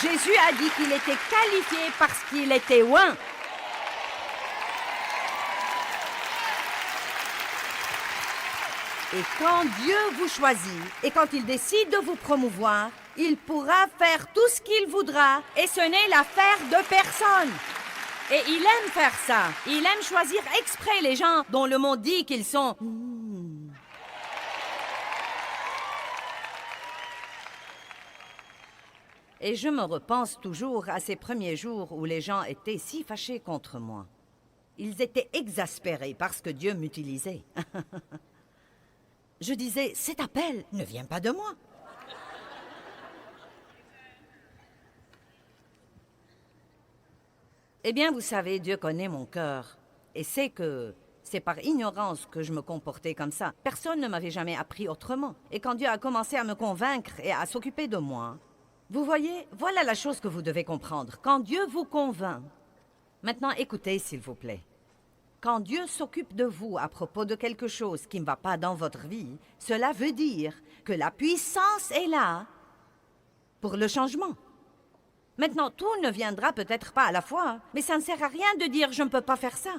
Jésus a dit qu'il était qualifié parce qu'il était oint. Et quand Dieu vous choisit et quand il décide de vous promouvoir, il pourra faire tout ce qu'il voudra et ce n'est l'affaire de personne. Et il aime faire ça. Il aime choisir exprès les gens dont le monde dit qu'ils sont... Et je me repense toujours à ces premiers jours où les gens étaient si fâchés contre moi. Ils étaient exaspérés parce que Dieu m'utilisait. Je disais, cet appel ne vient pas de moi. Eh bien, vous savez, Dieu connaît mon cœur et sait que C'est par ignorance que je me comportais comme ça. Personne ne m'avait jamais appris autrement. Et quand Dieu a commencé à me convaincre et à s'occuper de moi, vous voyez, voilà la chose que vous devez comprendre. Quand Dieu vous convainc, maintenant écoutez s'il vous plaît. Quand Dieu s'occupe de vous à propos de quelque chose qui ne va pas dans votre vie, cela veut dire que la puissance est là pour le changement. Maintenant, tout ne viendra peut-être pas à la fois, mais ça ne sert à rien de dire « je ne peux pas faire ça ».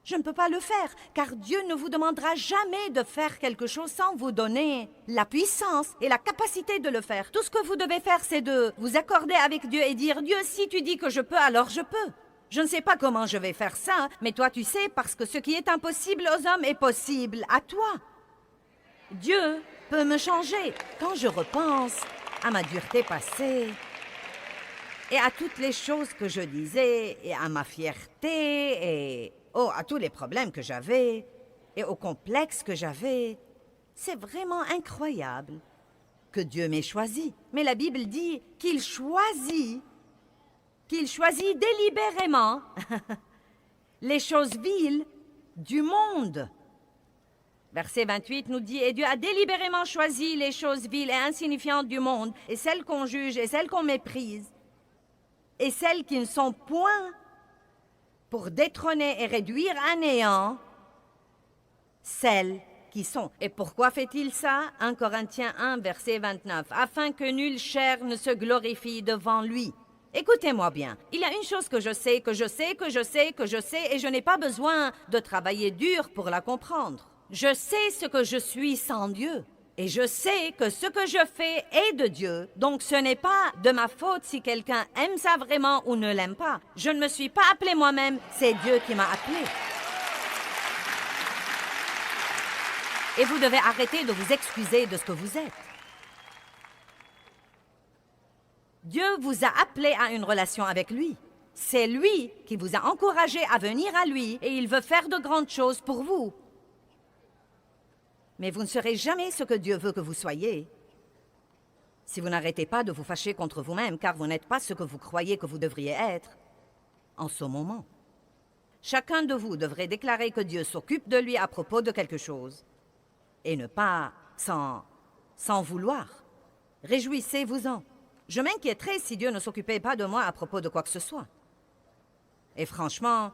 Je ne peux pas le faire, car Dieu ne vous demandera jamais de faire quelque chose sans vous donner la puissance et la capacité de le faire. Tout ce que vous devez faire, c'est de vous accorder avec Dieu et dire « Dieu, si tu dis que je peux, alors je peux ». Je ne sais pas comment je vais faire ça, mais toi tu sais, parce que ce qui est impossible aux hommes est possible à toi. Dieu peut me changer. Quand je repense à ma dureté passée, et à toutes les choses que je disais, et à ma fierté, et à tous les problèmes que j'avais, et aux complexes que j'avais, c'est vraiment incroyable que Dieu m'ait choisi. Mais la Bible dit qu'il choisit délibérément les choses viles du monde. Verset 28 nous dit « Et Dieu a délibérément choisi les choses viles et insignifiantes du monde, et celles qu'on juge, et celles qu'on méprise, et celles qui ne sont point, pour détrôner et réduire à néant celles qui sont. » Et pourquoi fait-il ça? 1 Corinthiens 1, verset 29. « Afin que nulle chair ne se glorifie devant lui. » Écoutez-moi bien, il y a une chose que je sais, et je n'ai pas besoin de travailler dur pour la comprendre. Je sais ce que je suis sans Dieu. Et je sais que ce que je fais est de Dieu, donc ce n'est pas de ma faute si quelqu'un aime ça vraiment ou ne l'aime pas. Je ne me suis pas appelé moi-même, c'est Dieu qui m'a appelé. Et vous devez arrêter de vous excuser de ce que vous êtes. Dieu vous a appelé à une relation avec lui. C'est lui qui vous a encouragé à venir à lui et il veut faire de grandes choses pour vous. Mais vous ne serez jamais ce que Dieu veut que vous soyez si vous n'arrêtez pas de vous fâcher contre vous-même, car vous n'êtes pas ce que vous croyez que vous devriez être en ce moment. Chacun de vous devrait déclarer que Dieu s'occupe de lui à propos de quelque chose et ne pas sans vouloir. Réjouissez-vous-en. Je m'inquiéterais si Dieu ne s'occupait pas de moi à propos de quoi que ce soit. Et franchement,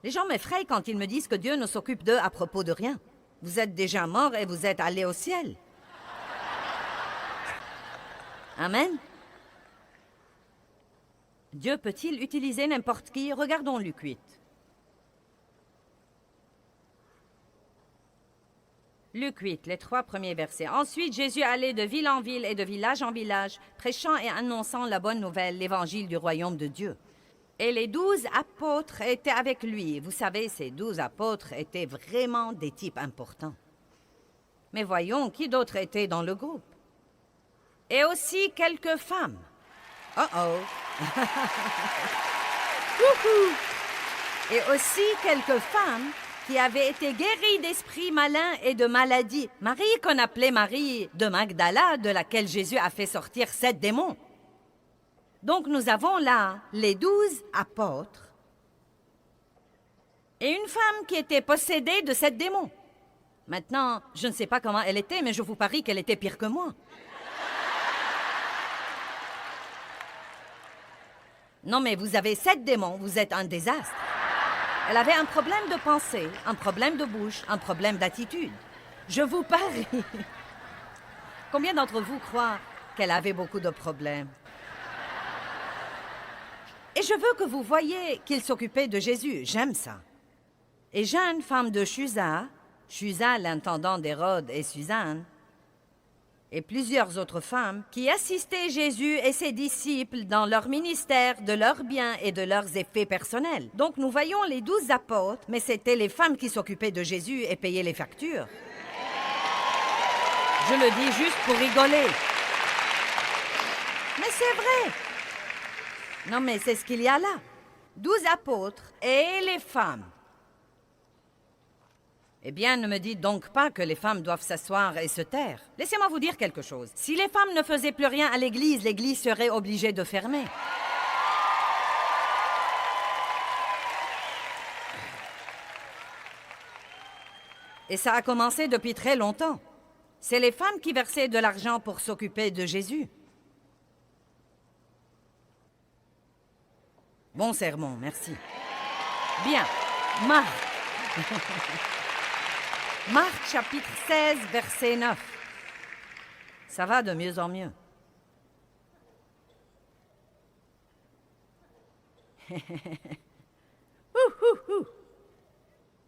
les gens m'effraient quand ils me disent que Dieu ne s'occupe d'eux à propos de rien. Vous êtes déjà mort et vous êtes allé au ciel. Amen. Dieu peut-il utiliser n'importe qui? Regardons Luc 8. Luc 8, les 3 premiers versets. Ensuite, Jésus allait de ville en ville et de village en village, prêchant et annonçant la bonne nouvelle, l'évangile du royaume de Dieu. Et les 12 apôtres étaient avec lui. Vous savez, ces 12 apôtres étaient vraiment des types importants. Mais voyons, qui d'autre était dans le groupe? Et aussi quelques femmes. Et aussi quelques femmes qui avaient été guéries d'esprits malins et de maladies. Marie qu'on appelait Marie de Magdala, de laquelle Jésus a fait sortir 7 démons. Donc nous avons là les 12 apôtres et une femme qui était possédée de 7 démons. Maintenant, je ne sais pas comment elle était, mais je vous parie qu'elle était pire que moi. Non, mais vous avez 7 démons, vous êtes un désastre. Elle avait un problème de pensée, un problème de bouche, un problème d'attitude. Je vous parie. Combien d'entre vous croient qu'elle avait beaucoup de problèmes? Et je veux que vous voyiez qu'il s'occupait de Jésus. J'aime ça. Et Jeanne, femme de Chuza, l'intendant d'Hérode et Suzanne, et plusieurs autres femmes qui assistaient Jésus et ses disciples dans leur ministère, de leurs biens et de leurs effets personnels. Donc nous voyons les 12 apôtres, mais c'était les femmes qui s'occupaient de Jésus et payaient les factures. Je le dis juste pour rigoler. Mais c'est vrai. Non, mais c'est ce qu'il y a là. 12 apôtres et les femmes. Eh bien, ne me dites donc pas que les femmes doivent s'asseoir et se taire. Laissez-moi vous dire quelque chose. Si les femmes ne faisaient plus rien à l'Église, l'Église serait obligée de fermer. Et ça a commencé depuis très longtemps. C'est les femmes qui versaient de l'argent pour s'occuper de Jésus. Bon sermon, merci. Bien, Marc. Marc chapitre 16, verset 9. Ça va de mieux en mieux.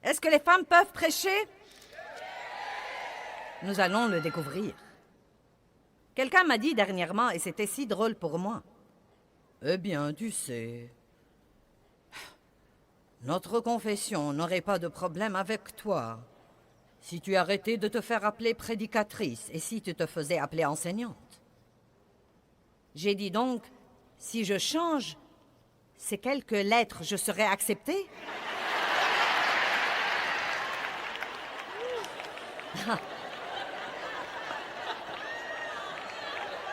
Est-ce que les femmes peuvent prêcher? Nous allons le découvrir. Quelqu'un m'a dit dernièrement, et c'était si drôle pour moi. Eh bien, tu sais, notre confession n'aurait pas de problème avec toi si tu arrêtais de te faire appeler prédicatrice et si tu te faisais appeler enseignante. J'ai dit donc, si je change ces quelques lettres, je serai acceptée?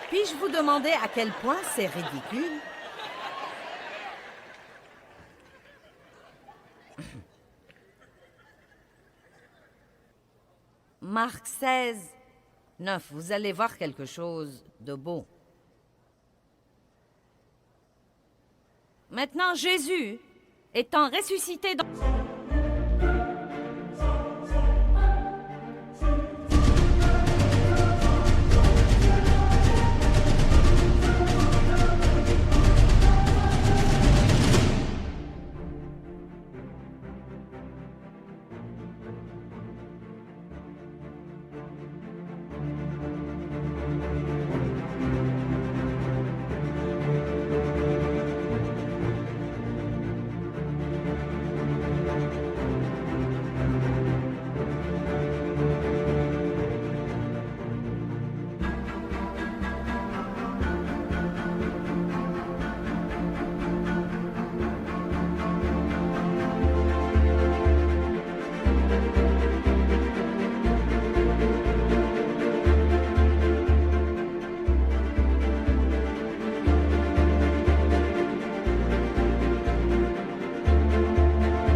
Puis-je vous demander à quel point c'est ridicule? Marc 16, 9, vous allez voir quelque chose de beau. Maintenant, Jésus, étant ressuscité dans...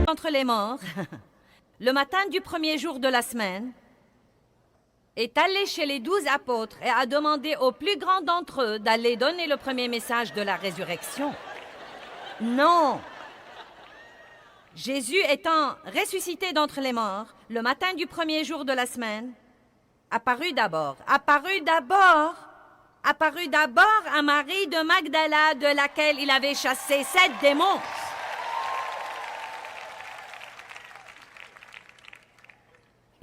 Entre les morts, le matin du premier jour de la semaine, est allé chez les 12 apôtres et a demandé aux plus grands d'entre eux d'aller donner le premier message de la résurrection. Non! Jésus étant ressuscité d'entre les morts, le matin du premier jour de la semaine, apparut d'abord à Marie de Magdala, de laquelle il avait chassé 7 démons.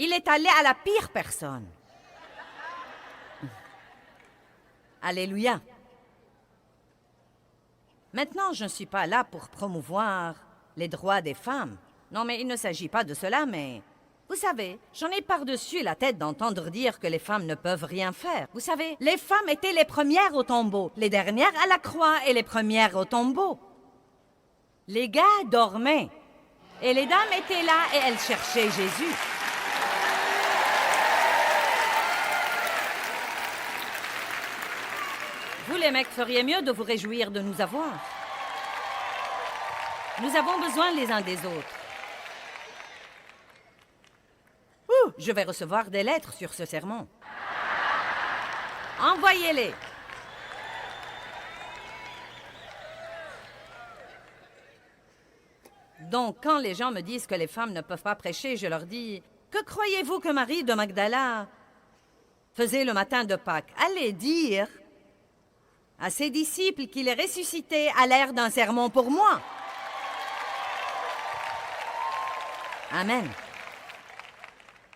Il est allé à la pire personne. Alléluia. Maintenant, je ne suis pas là pour promouvoir les droits des femmes. Non, mais il ne s'agit pas de cela, mais... Vous savez, j'en ai par-dessus la tête d'entendre dire que les femmes ne peuvent rien faire. Vous savez, les femmes étaient les premières au tombeau, les dernières à la croix et les premières au tombeau. Les gars dormaient, et les dames étaient là et elles cherchaient Jésus. Vous, les mecs, feriez mieux de vous réjouir de nous avoir. Nous avons besoin les uns des autres. Je vais recevoir des lettres sur ce sermon. Envoyez-les. Donc, quand les gens me disent que les femmes ne peuvent pas prêcher, je leur dis, que croyez-vous que Marie de Magdala faisait le matin de Pâques? Allez dire à ses disciples qu'il est ressuscité à l'air d'un sermon pour moi. Amen.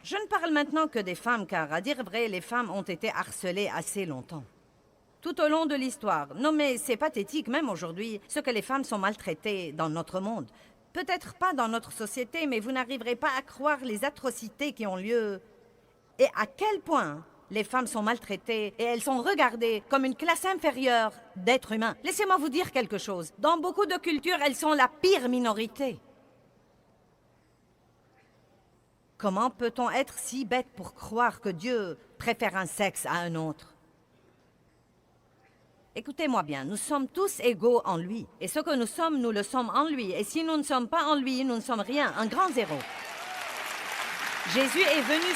Je ne parle maintenant que des femmes, car, à dire vrai, les femmes ont été harcelées assez longtemps. Tout au long de l'histoire. Non, mais c'est pathétique, même aujourd'hui, ce que les femmes sont maltraitées dans notre monde. Peut-être pas dans notre société, mais vous n'arriverez pas à croire les atrocités qui ont lieu. Et à quel point les femmes sont maltraitées et elles sont regardées comme une classe inférieure d'êtres humains. Laissez-moi vous dire quelque chose. Dans beaucoup de cultures, elles sont la pire minorité. Comment peut-on être si bête pour croire que Dieu préfère un sexe à un autre? Écoutez-moi bien, nous sommes tous égaux en lui. Et ce que nous sommes, nous le sommes en lui. Et si nous ne sommes pas en lui, nous ne sommes rien, un grand zéro. Jésus est venu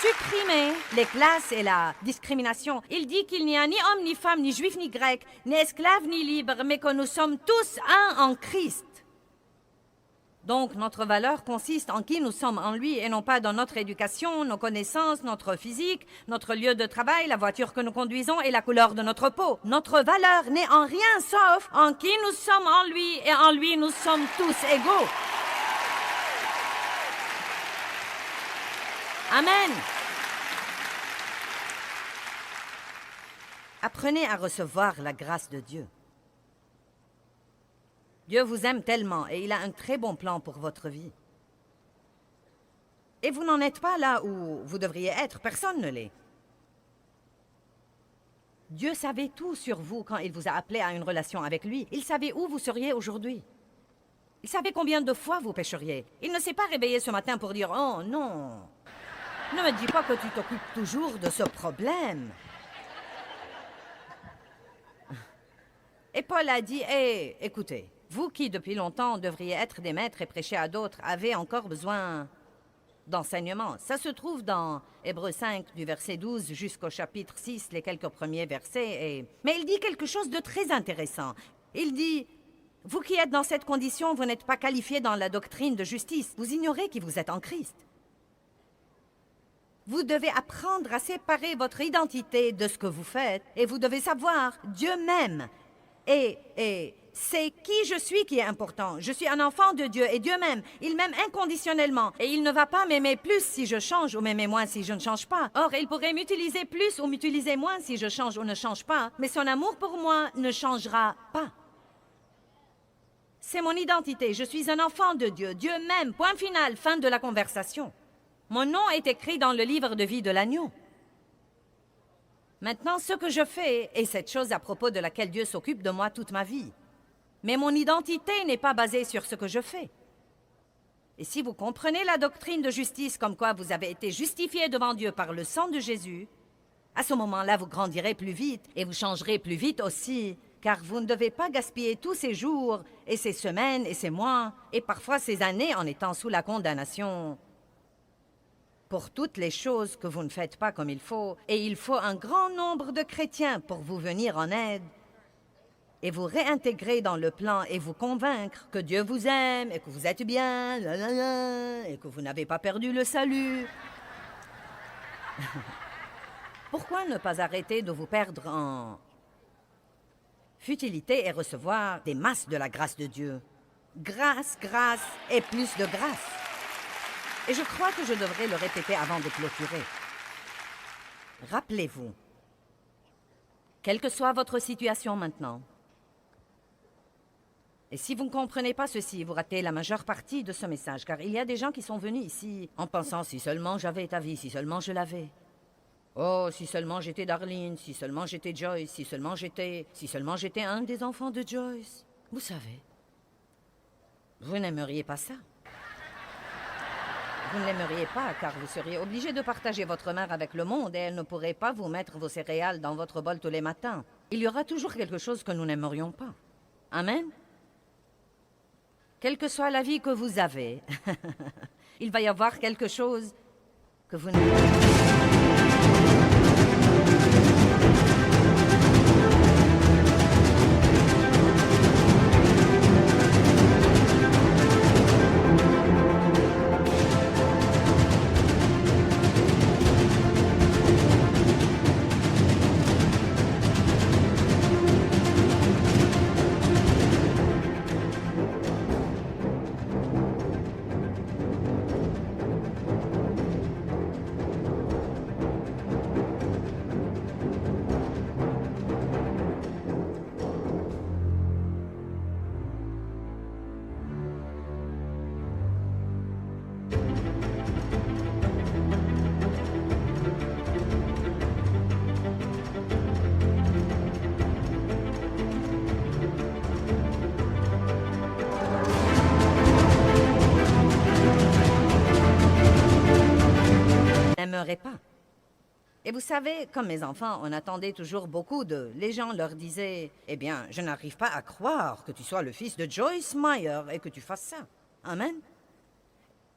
supprimer les classes et la discrimination. Il dit qu'il n'y a ni homme, ni femme, ni juif, ni grec, ni esclave, ni libre, mais que nous sommes tous un en Christ. Donc, notre valeur consiste en qui nous sommes en lui et non pas dans notre éducation, nos connaissances, notre physique, notre lieu de travail, la voiture que nous conduisons et la couleur de notre peau. Notre valeur n'est en rien sauf en qui nous sommes en lui et en lui nous sommes tous égaux. Amen. Apprenez à recevoir la grâce de Dieu. Dieu vous aime tellement et il a un très bon plan pour votre vie. Et vous n'en êtes pas là où vous devriez être, personne ne l'est. Dieu savait tout sur vous quand il vous a appelé à une relation avec lui. Il savait où vous seriez aujourd'hui. Il savait combien de fois vous pécheriez. Il ne s'est pas réveillé ce matin pour dire « Oh non, ne me dis pas que tu t'occupes toujours de ce problème. » Et Paul a dit « Hé, écoutez, vous qui depuis longtemps devriez être des maîtres et prêcher à d'autres, avez encore besoin d'enseignement. » Ça se trouve dans Hébreux 5, du verset 12 jusqu'au chapitre 6, les quelques premiers versets. Mais il dit quelque chose de très intéressant. Il dit « Vous qui êtes dans cette condition, vous n'êtes pas qualifiés dans la doctrine de justice. Vous ignorez qui vous êtes en Christ. Vous devez apprendre à séparer votre identité de ce que vous faites et vous devez savoir Dieu m'aime. Et c'est qui je suis qui est important. Je suis un enfant de Dieu et Dieu m'aime. Il m'aime inconditionnellement. Et il ne va pas m'aimer plus si je change ou m'aimer moins si je ne change pas. Or, il pourrait m'utiliser plus ou m'utiliser moins si je change ou ne change pas. Mais son amour pour moi ne changera pas. C'est mon identité. Je suis un enfant de Dieu. Dieu m'aime. Point final. Fin de la conversation. Mon nom est écrit dans le livre de vie de l'agneau. Maintenant, ce que je fais est cette chose à propos de laquelle Dieu s'occupe de moi toute ma vie. Mais mon identité n'est pas basée sur ce que je fais. Et si vous comprenez la doctrine de justice comme quoi vous avez été justifiés devant Dieu par le sang de Jésus, à ce moment-là, vous grandirez plus vite et vous changerez plus vite aussi, car vous ne devez pas gaspiller tous ces jours et ces semaines et ces mois et parfois ces années en étant sous la condamnation pour toutes les choses que vous ne faites pas comme il faut, et il faut un grand nombre de chrétiens pour vous venir en aide et vous réintégrer dans le plan et vous convaincre que Dieu vous aime et que vous êtes bien, et que vous n'avez pas perdu le salut. Pourquoi ne pas arrêter de vous perdre en futilité et recevoir des masses de la grâce de Dieu? Grâce, grâce et plus de grâce. Et je crois que je devrais le répéter avant de clôturer. Rappelez-vous, quelle que soit votre situation maintenant, et si vous ne comprenez pas ceci, vous ratez la majeure partie de ce message, car il y a des gens qui sont venus ici en pensant « si seulement j'avais ta vie, si seulement je l'avais. Oh, si seulement j'étais Darlene, si seulement j'étais Joyce, si seulement j'étais un des enfants de Joyce. » Vous savez, vous n'aimeriez pas ça. Vous ne l'aimeriez pas, car vous seriez obligé de partager votre mère avec le monde et elle ne pourrait pas vous mettre vos céréales dans votre bol tous les matins. Il y aura toujours quelque chose que nous n'aimerions pas. Amen? Quelle que soit la vie que vous avez, il va y avoir quelque chose que vous n'aimez pas. N'aimerait pas. Et vous savez, comme mes enfants, on attendait toujours beaucoup d'eux. Les gens leur disaient « Eh bien, je n'arrive pas à croire que tu sois le fils de Joyce Meyer et que tu fasses ça. » Amen.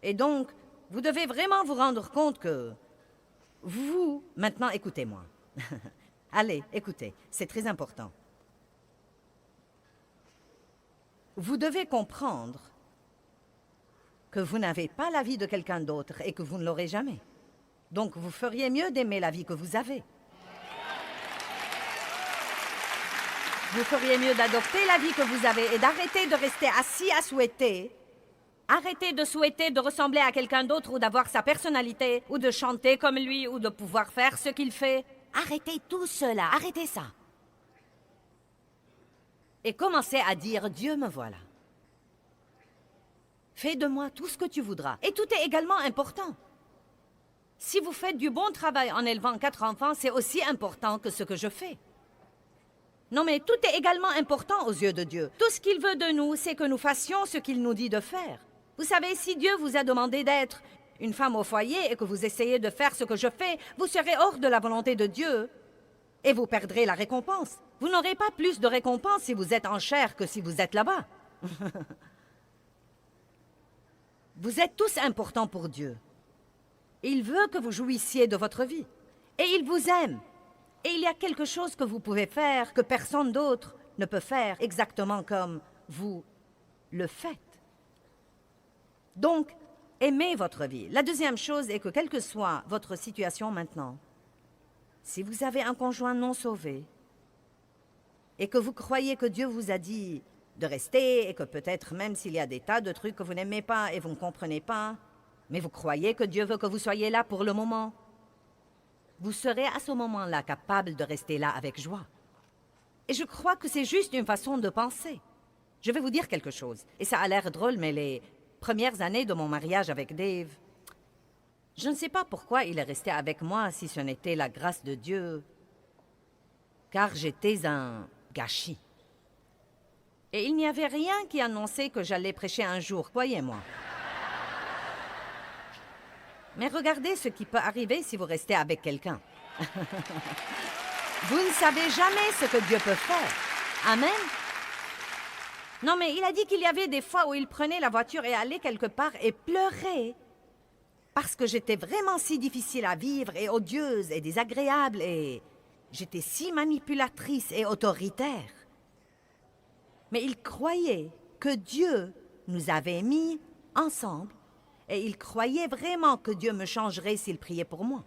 Et donc, vous devez vraiment vous rendre compte que vous... Maintenant, écoutez-moi. Allez, écoutez, c'est très important. Vous devez comprendre que vous n'avez pas la vie de quelqu'un d'autre et que vous ne l'aurez jamais. Donc, vous feriez mieux d'aimer la vie que vous avez. Vous feriez mieux d'adopter la vie que vous avez et d'arrêter de rester assis à souhaiter. Arrêtez de souhaiter de ressembler à quelqu'un d'autre ou d'avoir sa personnalité, ou de chanter comme lui, ou de pouvoir faire ce qu'il fait. Arrêtez tout cela, arrêtez ça. Et commencez à dire « Dieu, me voilà. Fais de moi tout ce que tu voudras. » Et tout est également important. Si vous faites du bon travail en élevant 4 enfants, c'est aussi important que ce que je fais. Non, mais tout est également important aux yeux de Dieu. Tout ce qu'il veut de nous, c'est que nous fassions ce qu'il nous dit de faire. Vous savez, si Dieu vous a demandé d'être une femme au foyer et que vous essayez de faire ce que je fais, vous serez hors de la volonté de Dieu et vous perdrez la récompense. Vous n'aurez pas plus de récompense si vous êtes en chair que si vous êtes là-bas. Vous êtes tous importants pour Dieu. Il veut que vous jouissiez de votre vie. Et il vous aime. Et il y a quelque chose que vous pouvez faire que personne d'autre ne peut faire exactement comme vous le faites. Donc, aimez votre vie. La deuxième chose est que quelle que soit votre situation maintenant, si vous avez un conjoint non sauvé et que vous croyez que Dieu vous a dit de rester et que peut-être même s'il y a des tas de trucs que vous n'aimez pas et vous ne comprenez pas, mais vous croyez que Dieu veut que vous soyez là pour le moment, vous serez à ce moment-là capable de rester là avec joie. Et je crois que c'est juste une façon de penser. Je vais vous dire quelque chose, et ça a l'air drôle, mais les premières années de mon mariage avec Dave, je ne sais pas pourquoi il est resté avec moi si ce n'était la grâce de Dieu, car j'étais un gâchis. Et il n'y avait rien qui annonçait que j'allais prêcher un jour, croyez-moi. Mais regardez ce qui peut arriver si vous restez avec quelqu'un. Vous ne savez jamais ce que Dieu peut faire. Amen. Non, mais il a dit qu'il y avait des fois où il prenait la voiture et allait quelque part et pleurait parce que j'étais vraiment si difficile à vivre et odieuse et désagréable et j'étais si manipulatrice et autoritaire. Mais il croyait que Dieu nous avait mis ensemble et il croyait vraiment que Dieu me changerait s'il priait pour moi.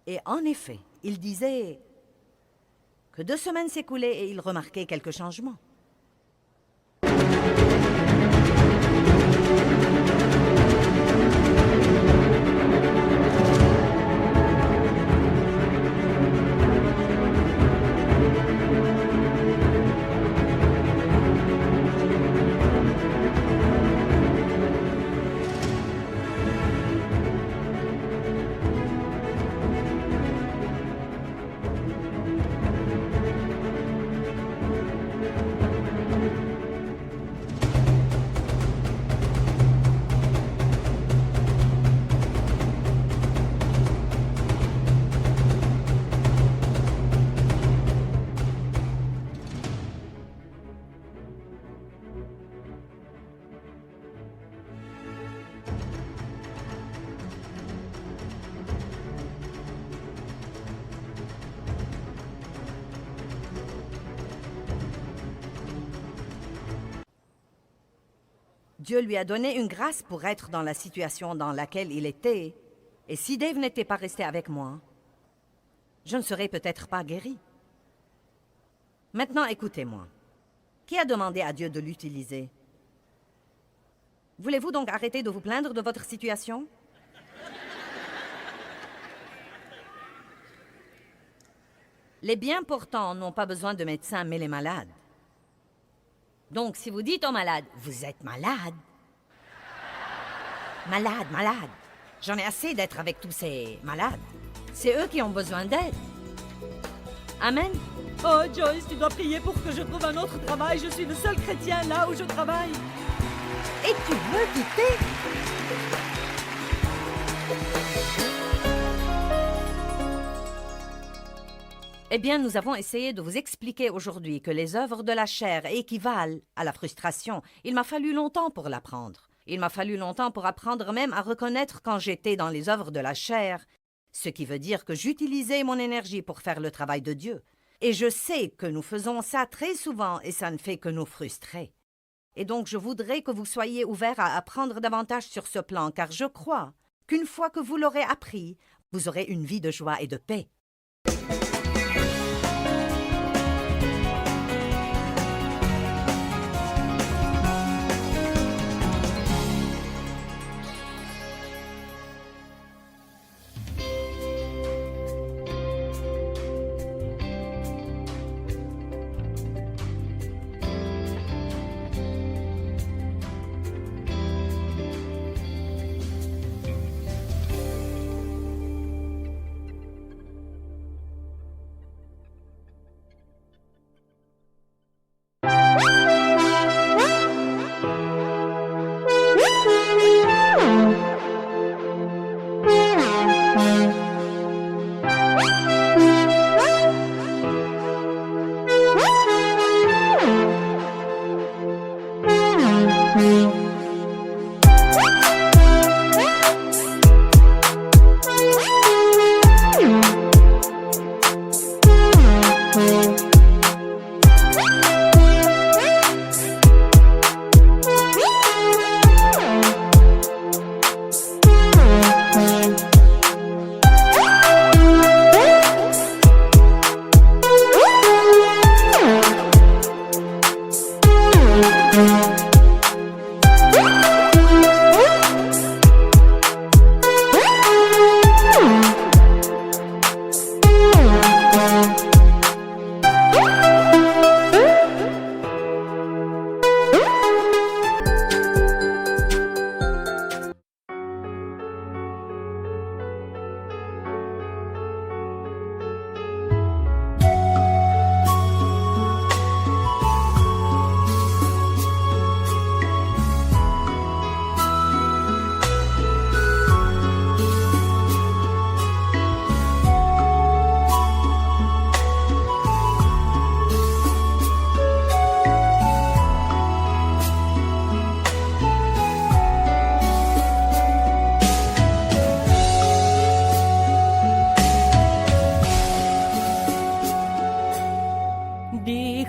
Et en effet, il disait que 2 semaines s'écoulaient et il remarquait quelques changements. Dieu lui a donné une grâce pour être dans la situation dans laquelle il était. Et si Dave n'était pas resté avec moi, je ne serais peut-être pas guérie. Maintenant, écoutez-moi. Qui a demandé à Dieu de l'utiliser? Voulez-vous donc arrêter de vous plaindre de votre situation? Les bien portants n'ont pas besoin de médecins, mais les malades. Donc, si vous dites aux malades, « Vous êtes malade ?» Malade, malade. J'en ai assez d'être avec tous ces malades. C'est eux qui ont besoin d'aide. Amen. Oh, Joyce, tu dois prier pour que je trouve un autre travail. Je suis le seul chrétien là où je travaille. Et tu veux quitter? Eh bien, nous avons essayé de vous expliquer aujourd'hui que les œuvres de la chair équivalent à la frustration. Il m'a fallu longtemps pour l'apprendre. Il m'a fallu longtemps pour apprendre même à reconnaître quand j'étais dans les œuvres de la chair, ce qui veut dire que j'utilisais mon énergie pour faire le travail de Dieu. Et je sais que nous faisons ça très souvent et ça ne fait que nous frustrer. Et donc je voudrais que vous soyez ouverts à apprendre davantage sur ce plan, car je crois qu'une fois que vous l'aurez appris, vous aurez une vie de joie et de paix.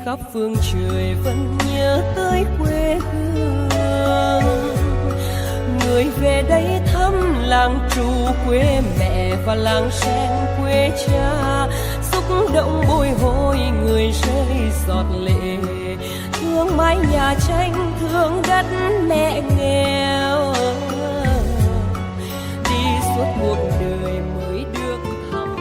khắp phương trời vẫn nhớ tới quê hương. Người về đây thăm làng trù quê mẹ và làng sen quê cha, xúc động bồi hồi người rơi giọt lệ. Thương mái nhà tranh, thương đất mẹ nghèo, đi suốt cuộc đời mới được thăm.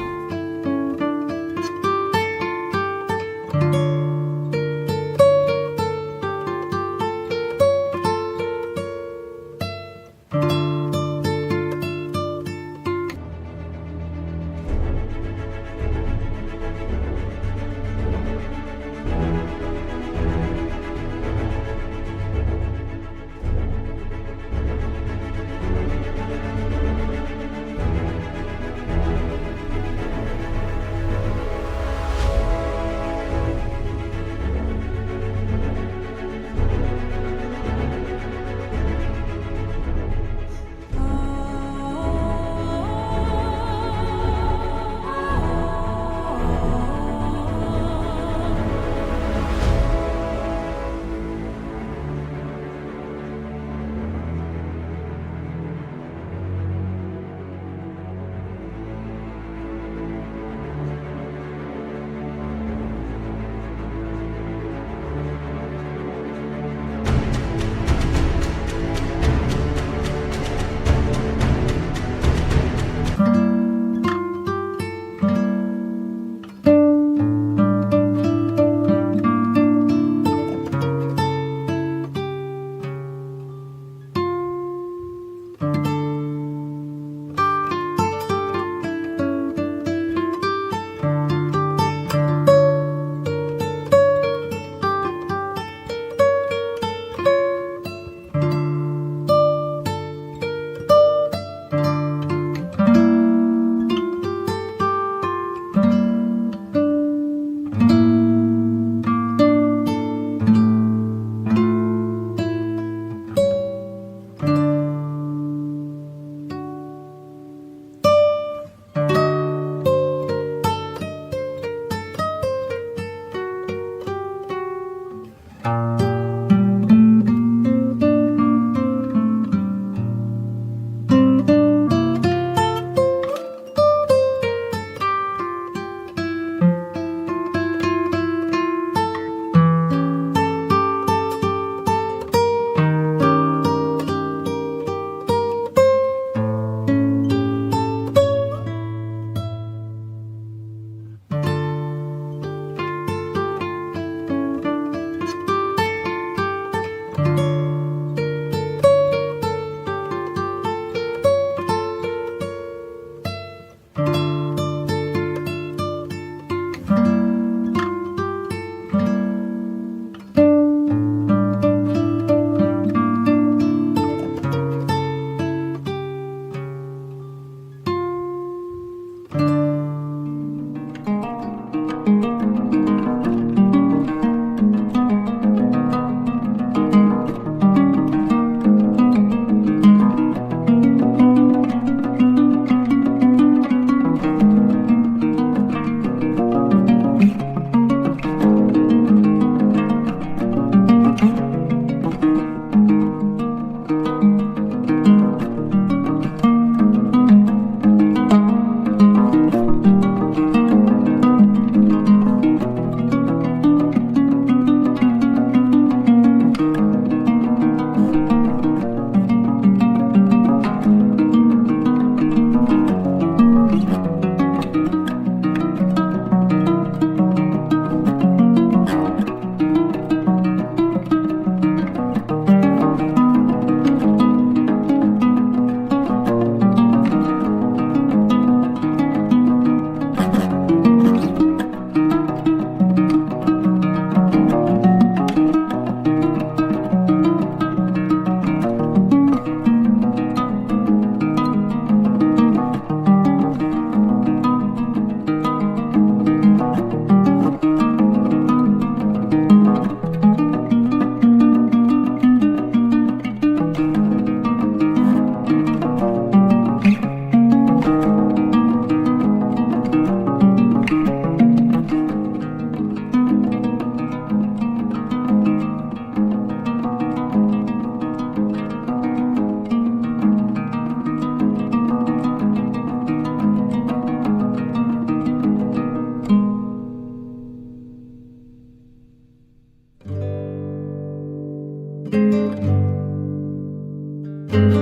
Thank you.